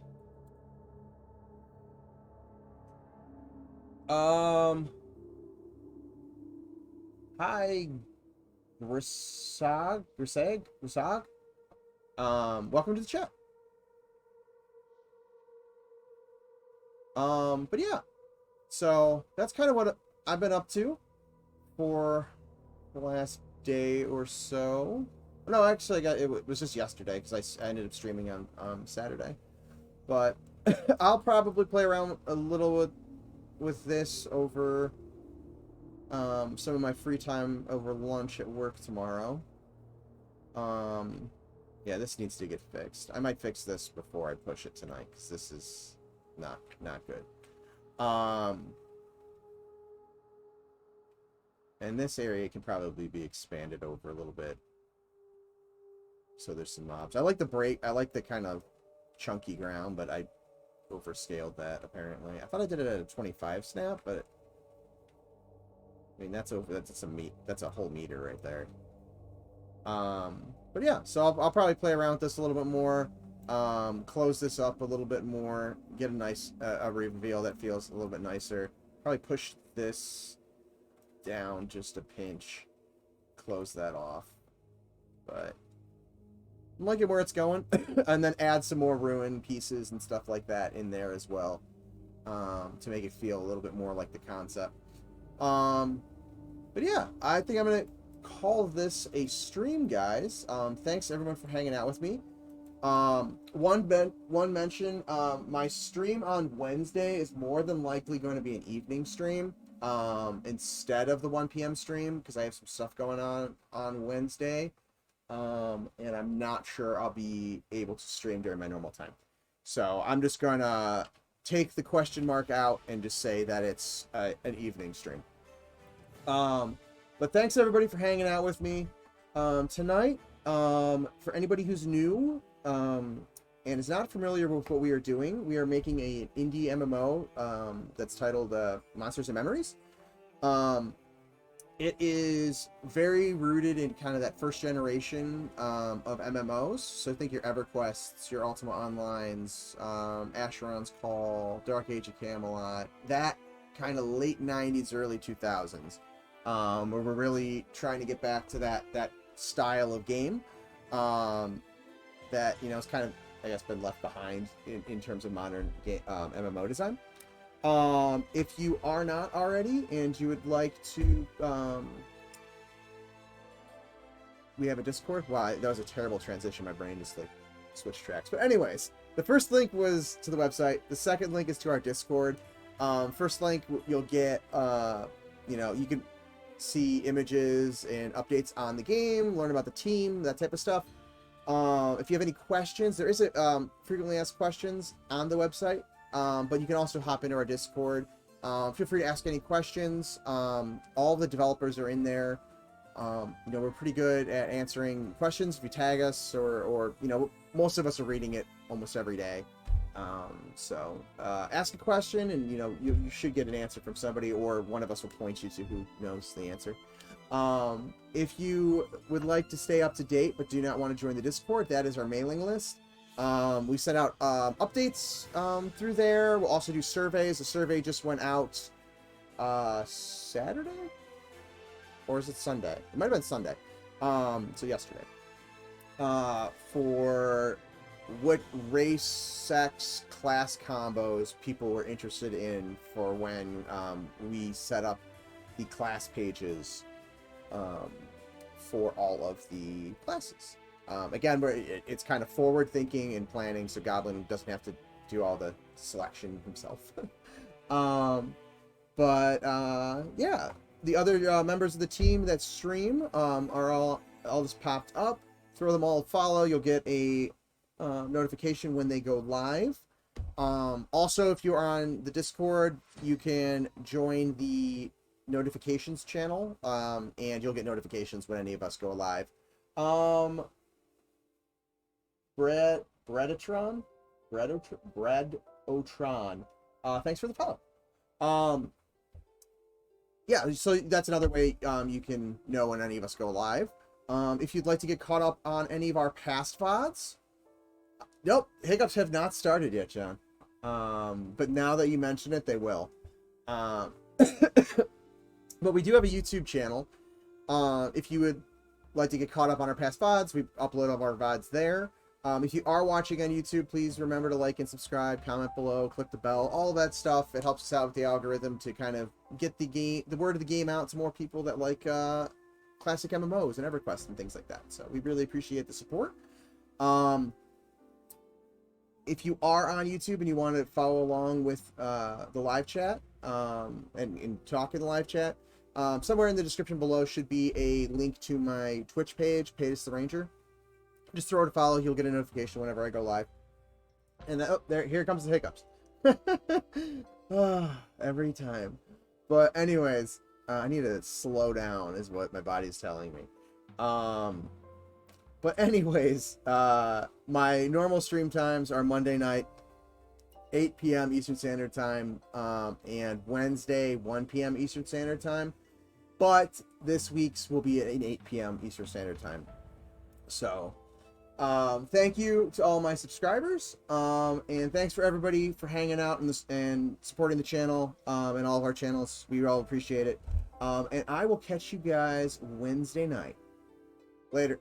Hi, Grisag. Welcome to the chat. But yeah, so that's kind of what I've been up to for the last day or so. No, actually, it was just yesterday because I ended up streaming on Saturday. But I'll probably play around a little with this over some of my free time over lunch at work tomorrow. Yeah, this needs to get fixed. I might fix this before I push it tonight because this is not good. And this area can probably be expanded over a little bit. So there's some mobs. I like the kind of chunky ground, but I overscaled that apparently. I thought I did it at a 25 snap, but I mean that's a whole meter right there. But yeah, so I'll probably play around with this a little bit more, close this up a little bit more, get a nice a reveal that feels a little bit nicer. Probably push this down just a pinch, close that off, but I'm liking where it's going. And then add some more ruin pieces and stuff like that in there as well, to make it feel a little bit more like the concept. But yeah, I think I'm gonna call this a stream, guys. Thanks everyone for hanging out with me. One mention, my stream on Wednesday is more than likely going to be an evening stream, instead of the 1 p.m. stream, because I have some stuff going on Wednesday, and I'm not sure I'll be able to stream during my normal time. So I'm just gonna take the question mark out and just say that it's an evening stream. But thanks everybody for hanging out with me tonight. For anybody who's new and is not familiar with what we are doing, we are making an indie MMO that's titled Monsters and Memories. It is very rooted in kind of that first generation of MMOs. So think your EverQuests, your Ultima Onlines, Asheron's Call, Dark Age of Camelot, that kind of late 90s, early 2000s. Where we're really trying to get back to that style of game that, you know, it's kind of, I guess, been left behind in terms of modern MMO design. If you are not already and you would like to, we have a Discord. Wow, that was a terrible transition. My brain just like switched tracks. But anyways, the first link was to the website. The second link is to our Discord. First link, you'll get, you know, you can see images and updates on the game, learn about the team, that type of stuff. If you have any questions, there is a frequently asked questions on the website, but you can also hop into our Discord. Feel free to ask any questions. All the developers are in there. You know, we're pretty good at answering questions if you tag us, or you know, most of us are reading it almost every day. So ask a question, and you know, you should get an answer from somebody, or one of us will point you to who knows the answer. If you would like to stay up to date but do not want to join the Discord, that is our mailing list. We send out updates through there. We'll also do surveys. The survey just went out Saturday, or is it Sunday? It might have been Sunday. So yesterday. For what race, sex, class combos people were interested in for when we set up the class pages for all of the classes. Again, it's kind of forward thinking and planning, so Goblin doesn't have to do all the selection himself. Yeah, the other members of the team that stream are all just popped up. Throw them all a follow. You'll get a notification when they go live. Also, if you're on the Discord, you can join the notifications channel, and you'll get notifications when any of us go live. Breadotron, thanks for the follow. Yeah, so that's another way you can know when any of us go live. If you'd like to get caught up on any of our past VODs, nope, hiccups have not started yet, John. But now that you mention it, they will. But we do have a YouTube channel. If you would like to get caught up on our past VODs, we upload all of our VODs there. If you are watching on YouTube, please remember to like and subscribe, comment below, click the bell, all of that stuff. It helps us out with the algorithm to kind of get the word of the game out to more people that like classic MMOs and EverQuest and things like that. So we really appreciate the support. If you are on YouTube and you want to follow along with the live chat and talk in the live chat, somewhere in the description below should be a link to my Twitch page, Paytus the Ranger. Just throw it a follow. You'll get a notification whenever I go live. And here comes the hiccups. Every time. But anyways, I need to slow down is what my body's telling me. But anyways, my normal stream times are Monday night, 8 p.m. Eastern Standard Time, and Wednesday, 1 p.m. Eastern Standard Time. But this week's will be at 8 p.m. Eastern Standard Time. So, thank you to all my subscribers, and thanks for everybody for hanging out and supporting the channel, and all of our channels. We all appreciate it. And I will catch you guys Wednesday night. Later.